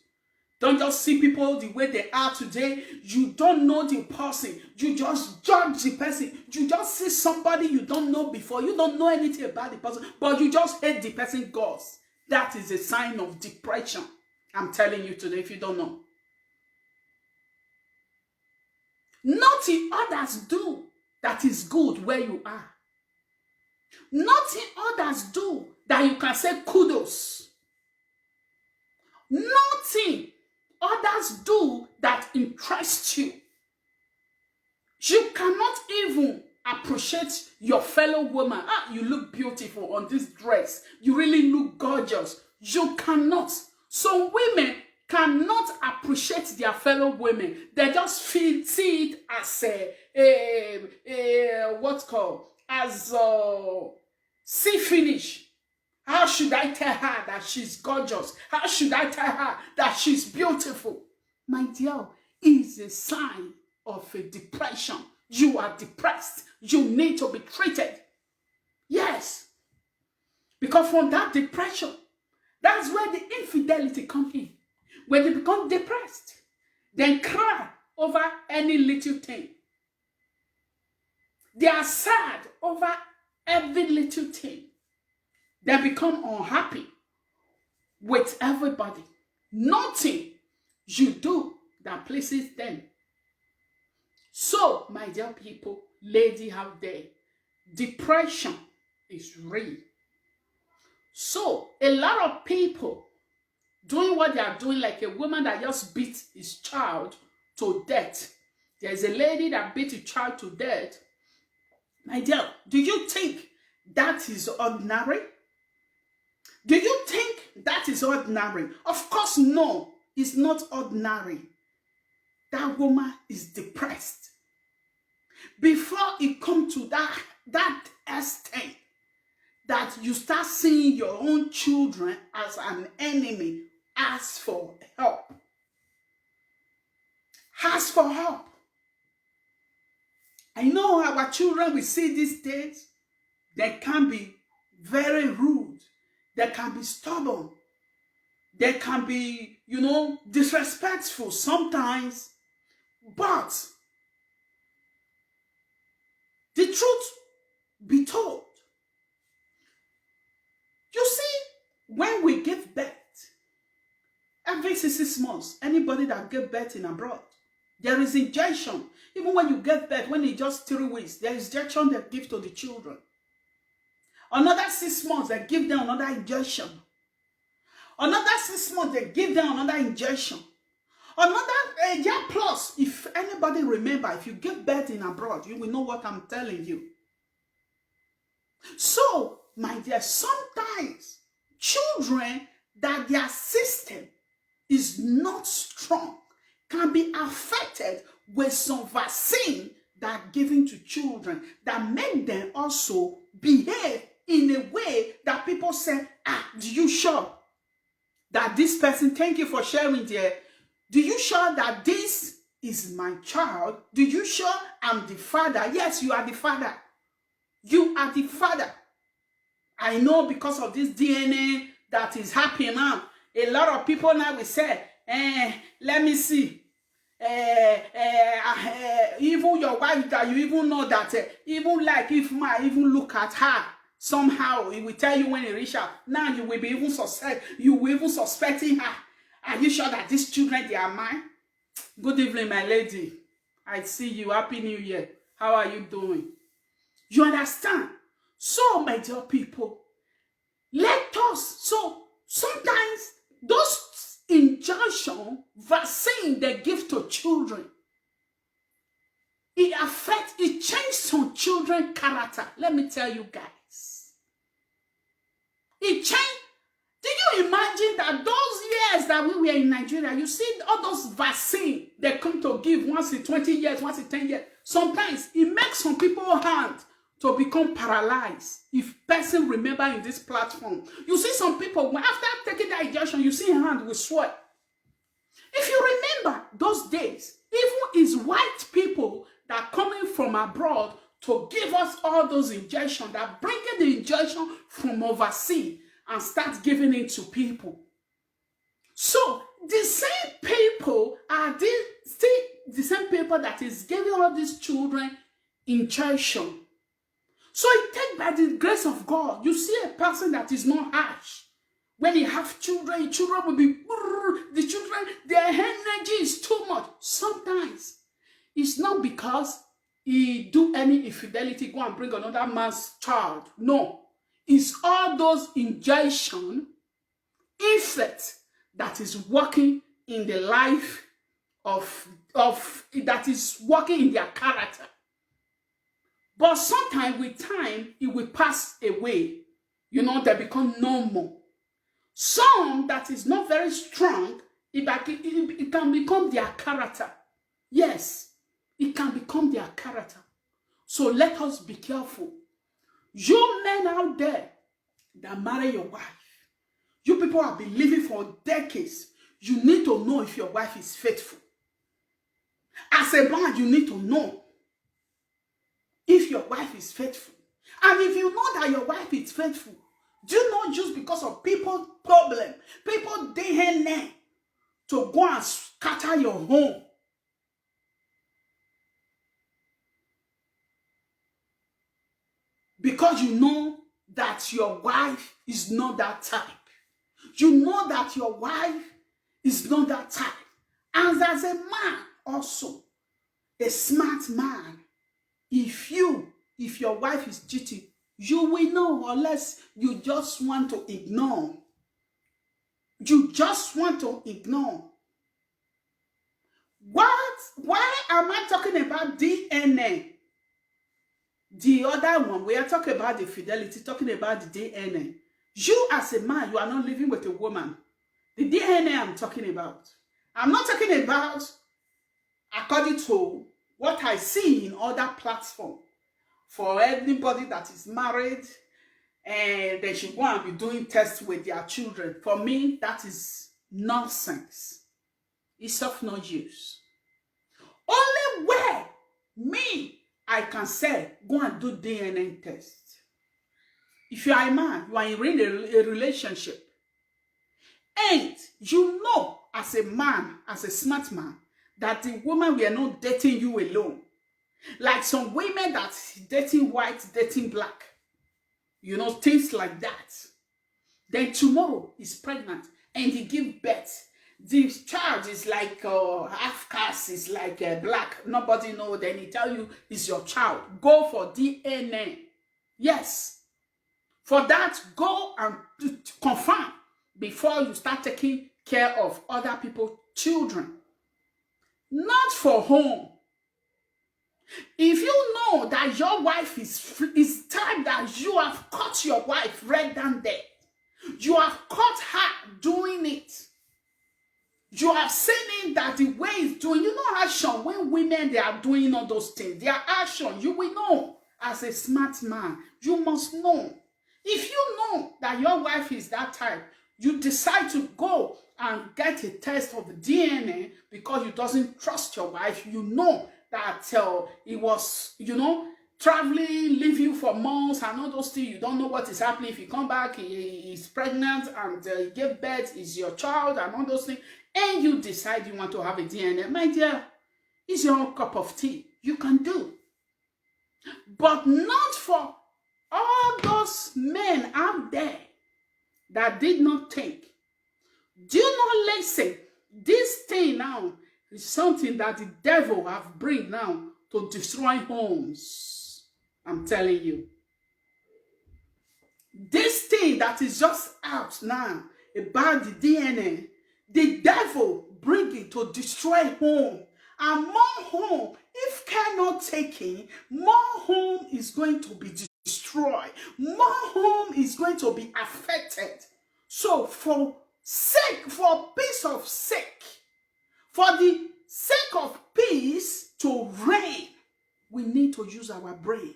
Don't just see people the way they are today. You don't know the person. You just judge the person. You just see somebody you don't know before. You don't know anything about the person, but you just hate the person goes. That is a sign of depression. I'm telling you today if you don't know. Nothing others do that is good where you are. Nothing others do that you can say kudos. Nothing others do that interests you. You cannot even appreciate your fellow woman. You look beautiful on this dress. You really look gorgeous. You cannot. Some women cannot appreciate their fellow women. They just see it as what's called as see finish. How should I tell her that she's gorgeous? How should I tell her that she's beautiful? My dear, it's a sign of a depression. You are depressed. You need to be treated. Yes. Because from that depression, that's where the infidelity comes in. When they become depressed, they cry over any little thing. They are sad over every little thing. They become unhappy with everybody. Nothing you do that pleases them. So, my dear people, lady out there, depression is real. So, a lot of people doing what they are doing, like a woman that just beat his child to death. There's a lady that beat a child to death. My dear, do you think that is ordinary? Do you think that is ordinary? Of course, no, it's not ordinary. that woman is depressed. Before it comes to that extent that you start seeing your own children as an enemy, ask for help. Ask for help. I know our children we see these days, they can be very rude. They can be stubborn. They can be, disrespectful sometimes. But the truth be told, you see, when we give birth, every 6 months, anybody that gave birth in abroad, there is injection. Even when you get birth, when it's just 3 weeks, there is injection they give to the children. Another 6 months, they give them another injection. Another 6 months, they give them another injection. Another year plus, if anybody remember, if you give birth in abroad, you will know what I'm telling you. So, my dear, sometimes children that their system is not strong can be affected with some vaccine that are given to children that make them also behave in a way that people say, do you sure that this person, thank you for sharing there, do you sure that this is my child? Do you sure I'm the father? Yes, you are the father. You are the father. I know because of this DNA that is happening now, a lot of people now will say, let me see. Even your wife that you even know that, even like if I even look at her, somehow it will tell you when it reach out. Now you will be even suspecting her. Are you sure that these children, they are mine? Good evening, my lady. I see you. Happy New Year. How are you doing? You understand? So, my dear people, so sometimes those injection, vaccine they give to children, it changes some children's character. Let me tell you guys. It changed. Did you imagine that those years that we were in Nigeria, you see all those vaccines they come to give once in 20 years, once in 10 years. Sometimes it makes some people's hand to become paralyzed. If person remember in this platform, you see some people, when after taking that injection, you see hand will sweat. If you remember those days, even is white people that coming from abroad to give us all those injections, that bringing the injection from overseas and start giving it to people. So the same people are the same people that is giving all these children injection. So it takes by the grace of God. You see a person that is not harsh. When you have children will be, the children, their energy is too much. Sometimes it's not because he do any infidelity, go and bring another man's child. No. It's all those injection effect that is working in the life of that is working in their character. But sometimes with time, it will pass away. They become normal. Some that is not very strong, it can become their character. Yes, it can become their character. So let us be careful. You men out there that marry your wife, you people have been living for decades. You need to know if your wife is faithful. As a man, you need to know if your wife is faithful. And if you know that your wife is faithful, do not just because of people's problem, people DNA, to go and scatter your home. Because you know that your wife is not that type. You know that your wife is not that type. And as a man also, a smart man, if your wife is cheating, you will know, unless you just want to ignore. You just want to ignore. Why am I talking about DNA? The other one, we are talking about the fidelity, talking about the DNA. You as a man, you are not living with a woman. The DNA I'm talking about. I'm not talking about according to what I see in other platforms, for anybody that is married and they should go and be doing tests with their children. For me, that is nonsense. It's of no use. Only where me, I can say, go and do DNA test. If you are a man, you are in a relationship, and you know as a man, as a smart man, that the woman we are not dating you alone. Like some women that dating white, dating black. You know, things like that. Then tomorrow is pregnant and he give birth. The child is like half caste, is like black. Nobody know. Then he tell you it's your child. Go for DNA. Yes. For that, go and confirm before you start taking care of other people's children. Not for home. If you know that your wife is time that you have caught your wife red down there, you have caught her doing it. You have seen it that the way it's doing, you know action, when women they are doing all those things, their action, you will know as a smart man. You must know. If you know that your wife is that type, you decide to go and get a test of DNA because you doesn't trust your wife, you know that it was, traveling, leave you for months and all those things. You don't know what is happening. If you come back, he's pregnant and he gave birth, is your child and all those things. And you decide you want to have a DNA. My dear, it's your own cup of tea. You can do. But not for all those men out there that did not think. Do you not listen? This thing now is something that the devil have bring now to destroy homes. I'm telling you. This thing that is just out now about the DNA, the devil bring it to destroy home. And more home, if care not taken, more home is going to be destroyed. More home is going to be affected. So for peace of sake, for the sake of peace to reign, we need to use our brain.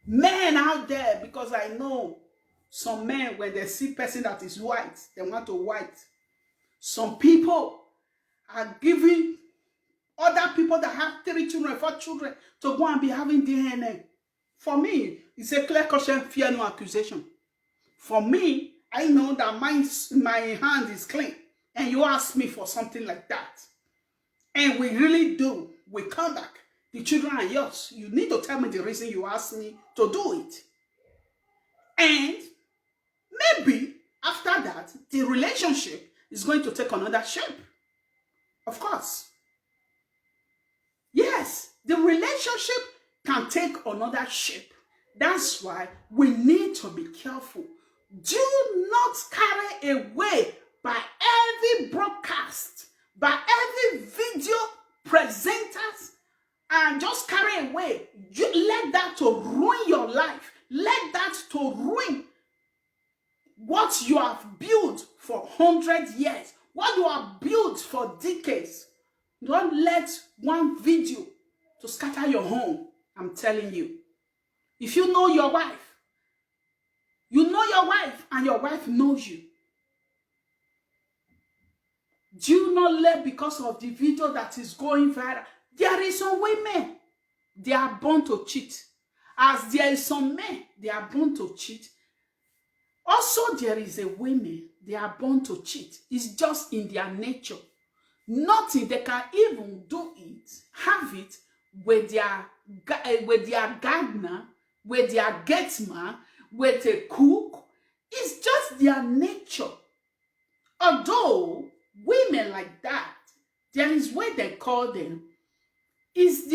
Men out there, because I know some men, when they see person that is white, they want to white. Some people are giving other people that have 3 children, 4 children, to go and be having DNA. For me, it's a clear caution, fear no accusation. For me, I know that my hand is clean. And you ask me for something like that. And we really do. We come back. The children are yours. You need to tell me the reason you asked me to do it. And maybe after that, the relationship is going to take another shape. Of course. Yes, the relationship can take another shape. That's why we need to be careful. Do not carry away by every broadcast, by every video presenters, and just carry away. You let that to ruin your life. Let that to ruin what you have built for 100 years, what you have built for decades. Don't let one video to scatter your home. I'm telling you. If you know your wife, you know your wife, and your wife knows you. Do not let because of the video that is going viral. There is some women, they are born to cheat. As there is some men, they are born to cheat. Also, there is a women, they are born to cheat. It's just in their nature. Nothing, they can even do it, have it with their gardener, with their gateman, with a cook. It's just their nature. Although women like that, there is what they call them. Is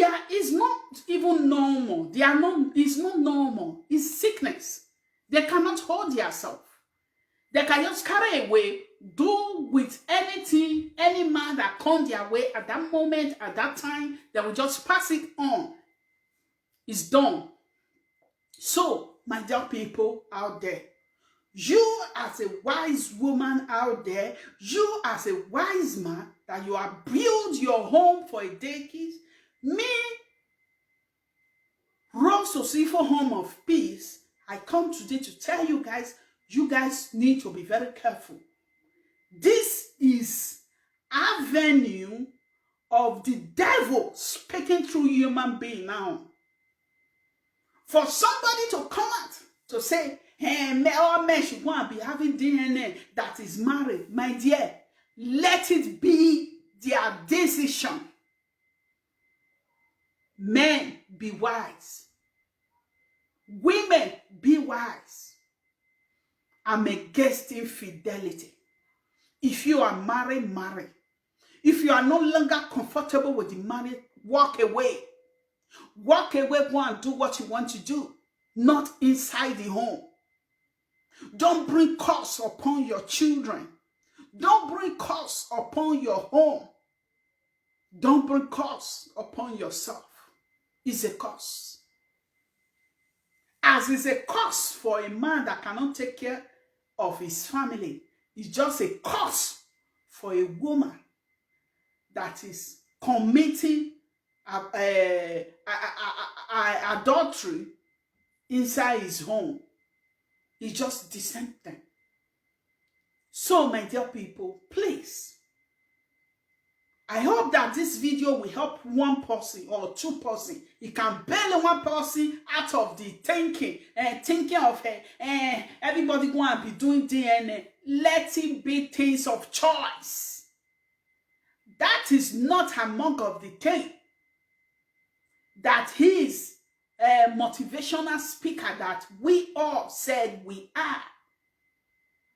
not even normal. They are not. It's not normal. It's sickness. They cannot hold themselves. They can just carry away, do with anything, any man that comes their way at that moment, at that time. They will just pass it on. It's done. So, my dear people out there, you as a wise woman out there, you as a wise man that you have built your home for a decade. Me, Rose Osifo Home of Peace, I come today to tell you guys need to be very careful. This is avenue of the devil speaking through human being now. For somebody to come out to say, hey, all men should go and be having DNA that is married, my dear, let it be their decision. Men, be wise. Women, be wise. I'm against infidelity. If you are married, marry. If you are no longer comfortable with the marriage, walk away. Walk away, go and do what you want to do, not inside the home. Don't bring curse upon your children. Don't bring curse upon your home. Don't bring curse upon yourself. It's a curse. As it's a curse for a man that cannot take care of his family, it's just a curse for a woman that is committing adultery inside his home. It's just the same thing. So, my dear people, please, I hope that this video will help one person or two person. It can bail one person out of the thinking of everybody going to be doing DNA. Let it be things of choice. That is not among of the thing that he is a motivational speaker that we all said we are.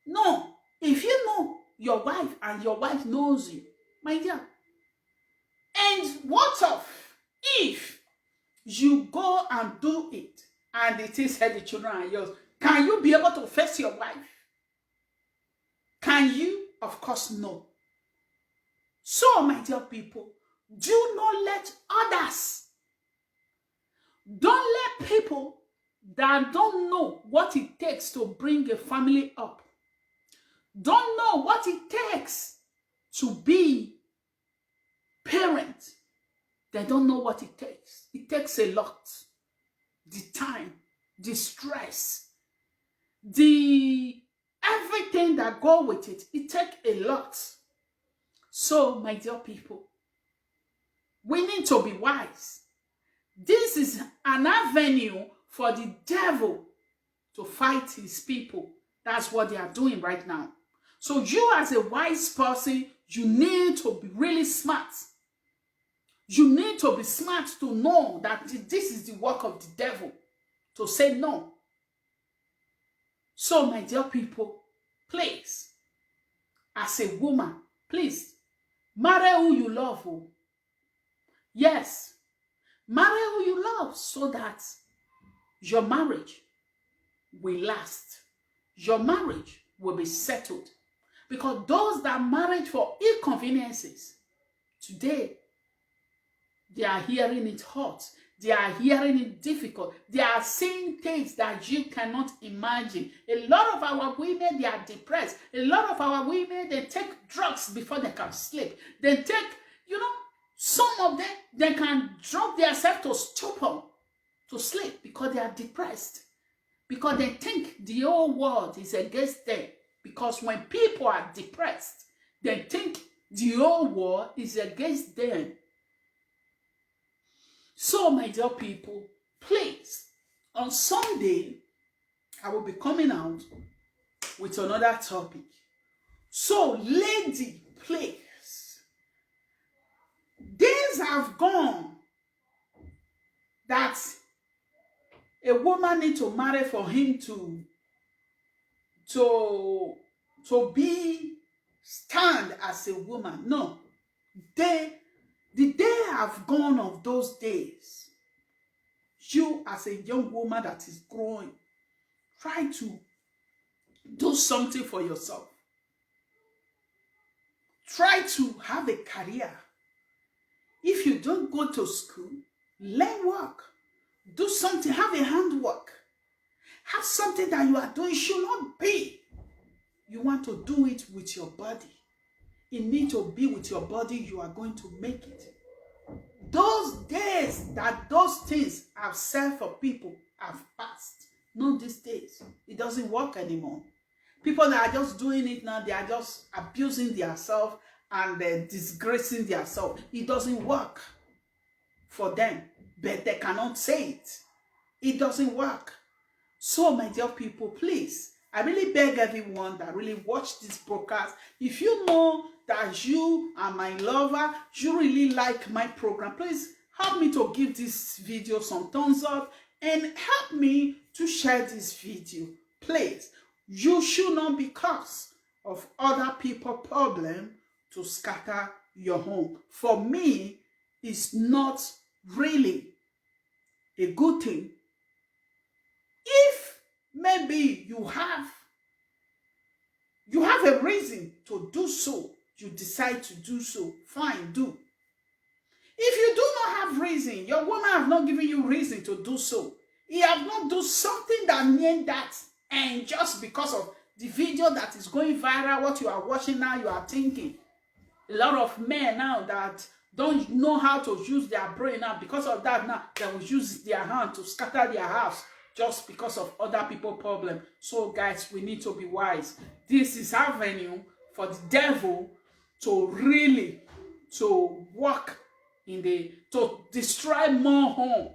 No, if you know your wife and your wife knows you, my dear, and what of if you go and do it and it is the children are yours? Can you be able to face your wife? Can you? Of course, no. So, my dear people, do not let others, don't let people that don't know what it takes to bring a family up, don't know what it takes to be parent. They don't know what it takes. It takes a lot. The time, the stress, the everything that go with it. It takes a lot. So, my dear people, we need to be wise. This is an avenue for the devil to fight his people. That's what they are doing right now. So you as a wise person, you need to be really smart. You need to be smart to know that this is the work of the devil, to say no. So, my dear people, please, as a woman, please, marry who you love. Yes, marry who you love so that your marriage will last. Your marriage will be settled. Because those that married for inconveniences, today, they are hearing it hot. They are hearing it difficult. They are seeing things that you cannot imagine. A lot of our women, they are depressed. A lot of our women, they take drugs before they can sleep. They take, some of them, they can drug themselves to stupor, to sleep because they are depressed. Because they think the whole world is against them. Because when people are depressed, they think the whole world is against them. So, my dear people, please, on Sunday, I will be coming out with another topic. So, lady, please, days have gone that a woman needs to marry for him to be stand as a woman. No, the day have gone of those days. You as a young woman that is growing, try to do something for yourself. Try to have a career. If you don't go to school, learn work. Do something, have a handwork. Have something that you are doing should not be. You want to do it with your body. it needs to be with your body, you are going to make it. Those days that those things have served for people have passed. Not these days. It doesn't work anymore. People that are just doing it now, they are just abusing themselves and disgracing themselves. It doesn't work for them, but they cannot say it. It doesn't work. So, my dear people, please, I really beg everyone that really watch this broadcast, if you know that you are my lover, you really like my program, please help me to give this video some thumbs up and help me to share this video. Please, you should not, because of other people's problem, to scatter your home. For me, it's not really a good thing. If maybe you have a reason to do so, you decide to do so, fine, do. If you do not have reason, your woman have not given you reason to do so, he have not do something that mean that, and just because of the video that is going viral, what you are watching now, you are thinking. A lot of men now that don't know how to use their brain now, because of that now, they will use their hand to scatter their house just because of other people's problem. So guys, we need to be wise. This is avenue for the devil to really to work to destroy more home.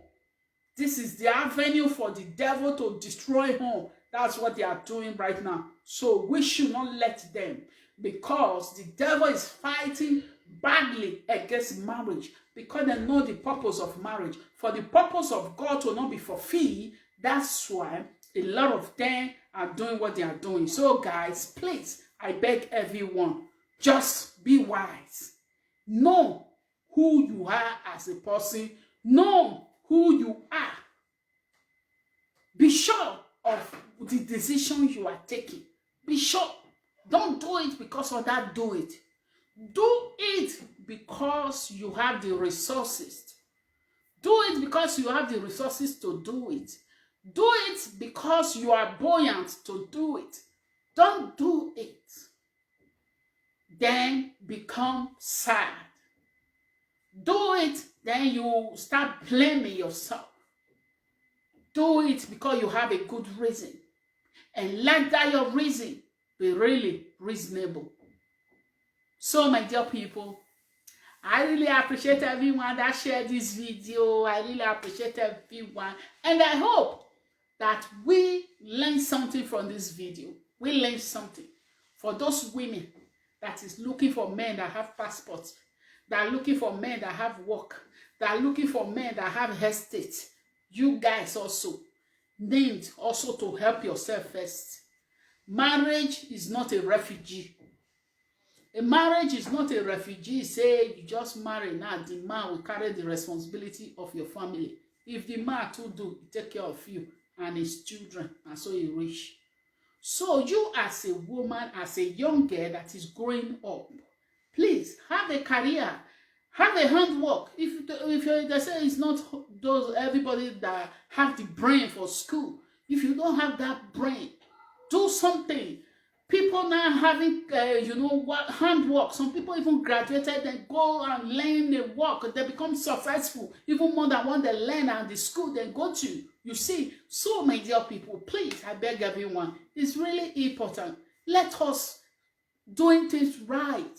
This is the avenue for the devil to destroy home. That's what they are doing right now. So we should not let them, because the devil is fighting badly against marriage, because they know the purpose of marriage. For the purpose of God to not be fulfilled, that's why a lot of them are doing what they are doing. So guys, please, I beg everyone, just be wise. Know who you are as a person. Know who you are. Be sure of the decision you are taking. Be sure. Don't do it because others do it. Do it because you have the resources. Do it because you have the resources to do it. Do it because you are buoyant to do it. Don't do it, then become sad. Do it, then you start blaming yourself. Do it because you have a good reason. And let that your reason be really reasonable. So, my dear people, I really appreciate everyone that shared this video. I really appreciate everyone. And I hope that we learn something from this video. We learn something. For those women that is looking for men that have passports, that are looking for men that have work, that are looking for men that have estate, you guys also need also to help yourself first. Marriage is not a refugee. A marriage is not a refugee. Say you just marry now, the man will carry the responsibility of your family. If the man too do, he take care of you and his children, and so he rich. So you as a woman, as a young girl that is growing up, please have a career, have a handwork. If they say it's not those everybody that have the brain for school, if you don't have that brain, do something. People now having handwork. Some people even graduated and go and learn the work. They become successful even more than what they learn at the school they go to. You see, so my dear people, please, I beg everyone, it's really important. Let us doing things right.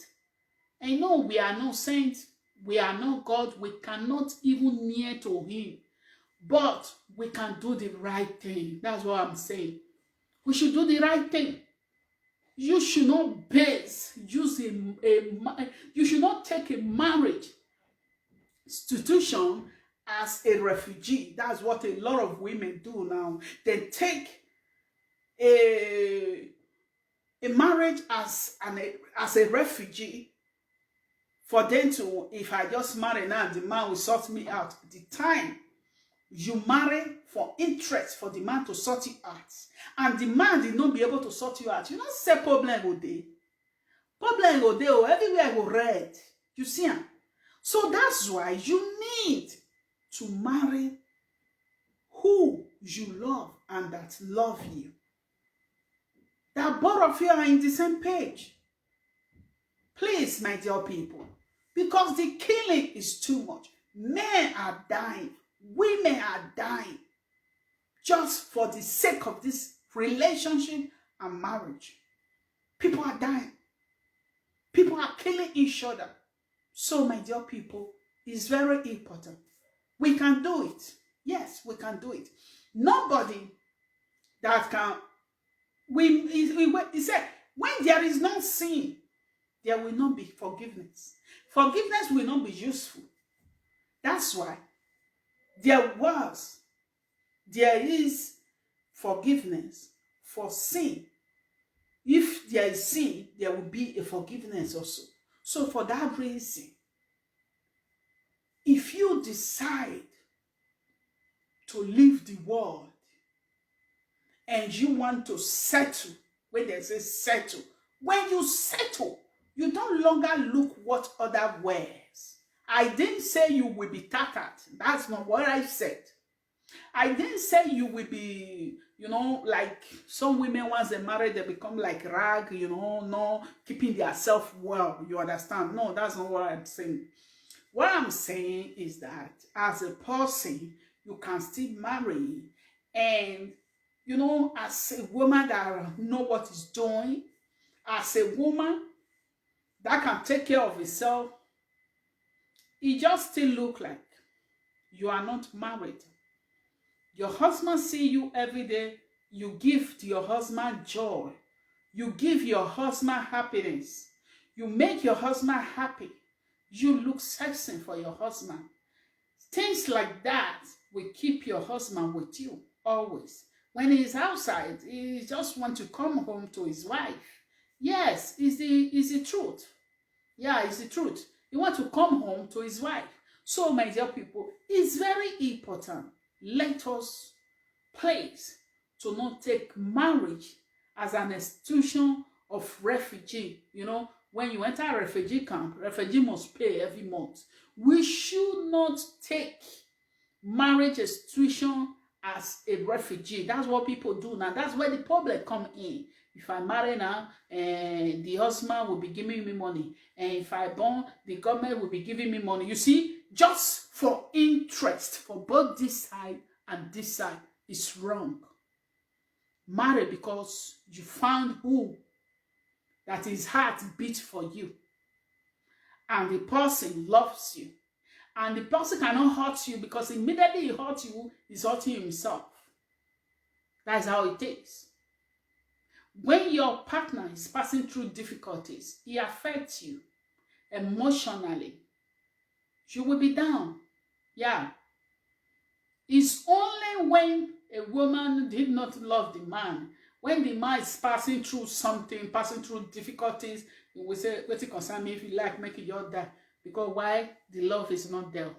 I know we are no saints, we are no God, we cannot even near to Him, but we can do the right thing. That's what I'm saying. We should do the right thing. You should not you should not take a marriage institution as a refugee. That's what a lot of women do now. They take a marriage as a refugee for them to, if I just marry now, the man will sort me out. The time you marry for interest for the man to sort you out, and the man did not be able to sort you out, you don't say problem go dey. Problem go dey, oh, everywhere go red. You see am? So that's why you need to marry who you love and that love you. That both of you are in the same page. Please, my dear people, because the killing is too much. Men are dying. Women are dying. Just for the sake of this relationship and marriage. People are dying. People are killing each other. So, my dear people, it's very important. We can do it. Yes, we can do it. Nobody that can. He said, when there is no sin, there will not be forgiveness. Forgiveness will not be useful. That's why there is forgiveness for sin. If there is sin, there will be a forgiveness also. So for that reason, if you decide to leave the world and you want to settle, when they say settle, when you settle, you don't longer look what other wears. I didn't say you will be tattered. That's not what I said. I didn't say you will be, like some women, once they marry, they become like rag, no, keeping themselves well. You understand? No, that's not what I'm saying. What I'm saying is that as a person, you can still marry and, as a woman that know what is doing, as a woman that can take care of herself, it just still look like you are not married. Your husband see you every day. You give to your husband joy. You give your husband happiness. You make your husband happy. You look sexy for your husband. Things like that will keep your husband with you always. When he's outside, he just wants to come home to his wife. Yes, it's the truth. Yeah, it's the truth. He wants to come home to his wife. So, my dear people, it's very important. Let us please to not take marriage as an institution of refugee. When you enter a refugee camp, refugee must pay every month. We should not take marriage institution as a refugee. That's what people do now. That's where the public come in. If I marry now, the husband will be giving me money. And if I born, the government will be giving me money. You see, just for interest, for both this side and this side, is wrong. Marry because you found who that his heart beats for you. And the person loves you. And the person cannot hurt you because immediately he hurts you, he's hurting himself. That's how it is. When your partner is passing through difficulties, he affects you emotionally. You will be down. Yeah. It's only when a woman did not love the man, when the man is passing through something, passing through difficulties, he will say, "What it concern me? If you like, make it your die." Because why? The love is not there.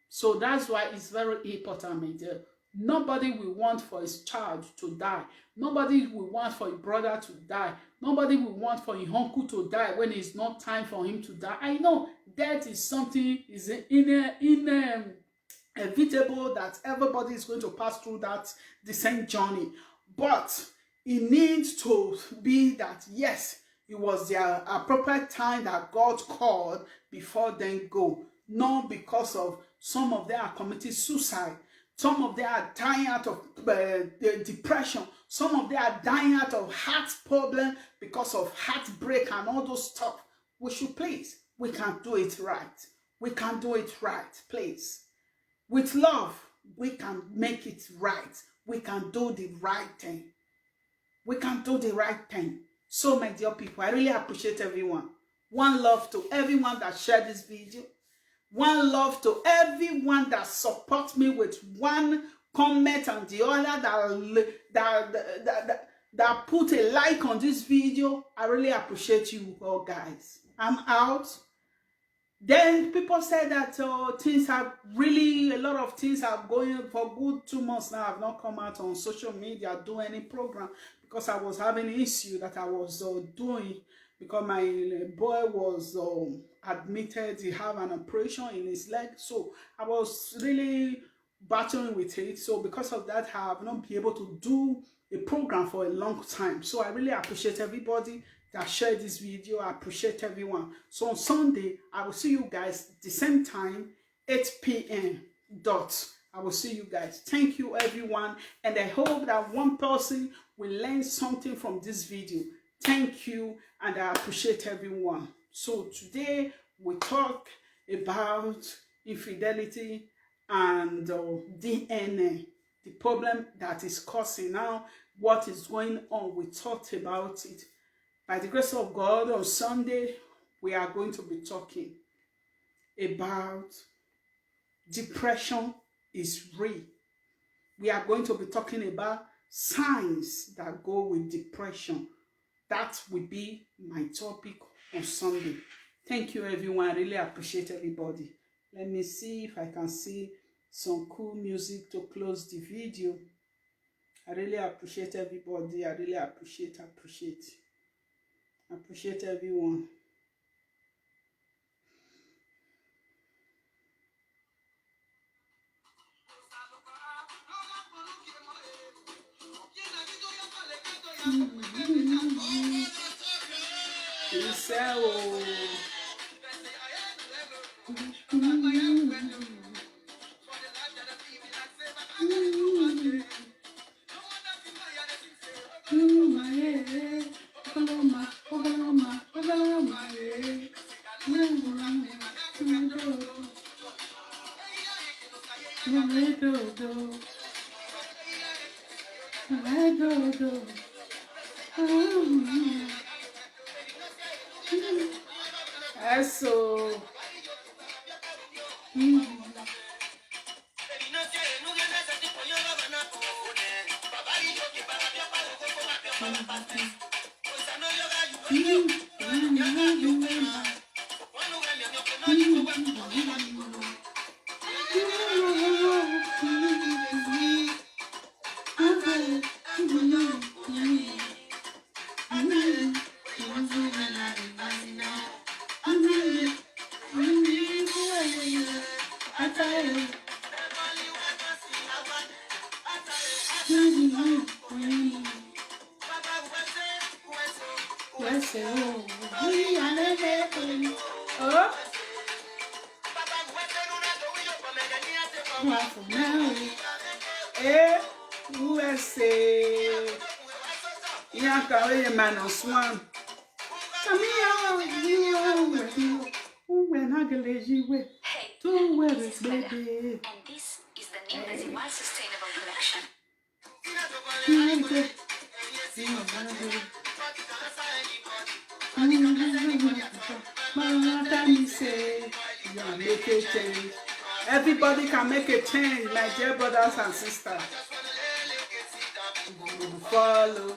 So that's why it's very important, my dear. Nobody will want for his child to die. Nobody will want for a brother to die. Nobody will want for his uncle to die when it's not time for him to die. I know death is something is inevitable, that everybody is going to pass through that descent journey. But it needs to be that, yes, it was their appropriate time that God called before then go. Not because of some of them are committing suicide. Some of them are dying out of depression. Some of them are dying out of heart problem because of heartbreak and all those stuff. We can do it right. We can do it right, please. With love, we can make it right. We can do the right thing. We can do the right thing. So, my dear people, I really appreciate everyone. One love to everyone that shared this video. One love to everyone that supports me with one comment and the other that put a like on this video. I really appreciate you all, guys. I'm out. Then people said that things are really, a lot of things are going for good 2 months now. I've not come out on social media, do any program, because I was having an issue that I was doing, because my boy was admitted. He had an operation in his leg, so I was really battling with it. So because of that, I have not been able to do a program for a long time. So I really appreciate everybody that shared this video. I appreciate everyone. So on Sunday, I will see you guys the same time, 8 p.m. dot. I will see you guys. Thank you, everyone. And I hope that one person will learn something from this video. Thank you, and I appreciate everyone. So today, we talk about infidelity and DNA, the problem that is causing now, what is going on. We talked about it. By the grace of God, on Sunday, we are going to be talking about depression is real. We are going to be talking about signs that go with depression. That will be my topic on Sunday. Thank you, everyone. I really appreciate everybody. Let me see if I can see some cool music to close the video. I really appreciate everybody. I really appreciate everyone. So USA, Yankaway minus one. Come here, when I get lazy way, to where it's baby. And this is the new Decimal Sustainable Collection. Everybody can make a change, my dear brothers and sisters. Follow,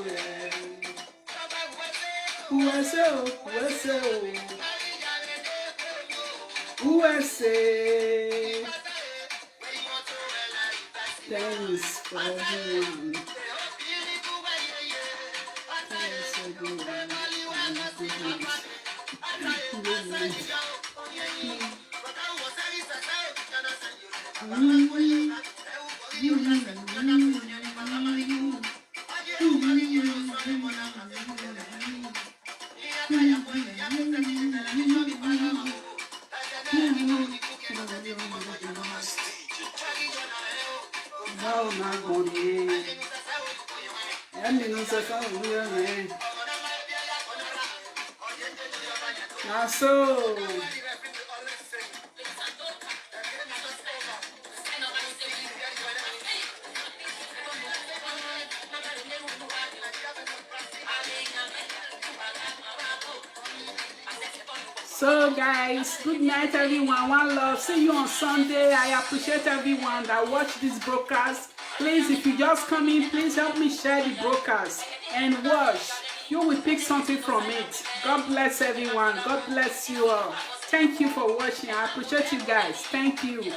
yeah. USA. Thanks for everyone. So guys, good night everyone. One love. See you on Sunday. I appreciate everyone that watched this broadcast. Please, if you just come in, please help me share the broadcast and watch. You will pick something from it. God bless everyone. God bless you all. Thank you for watching. I appreciate you guys. Thank you.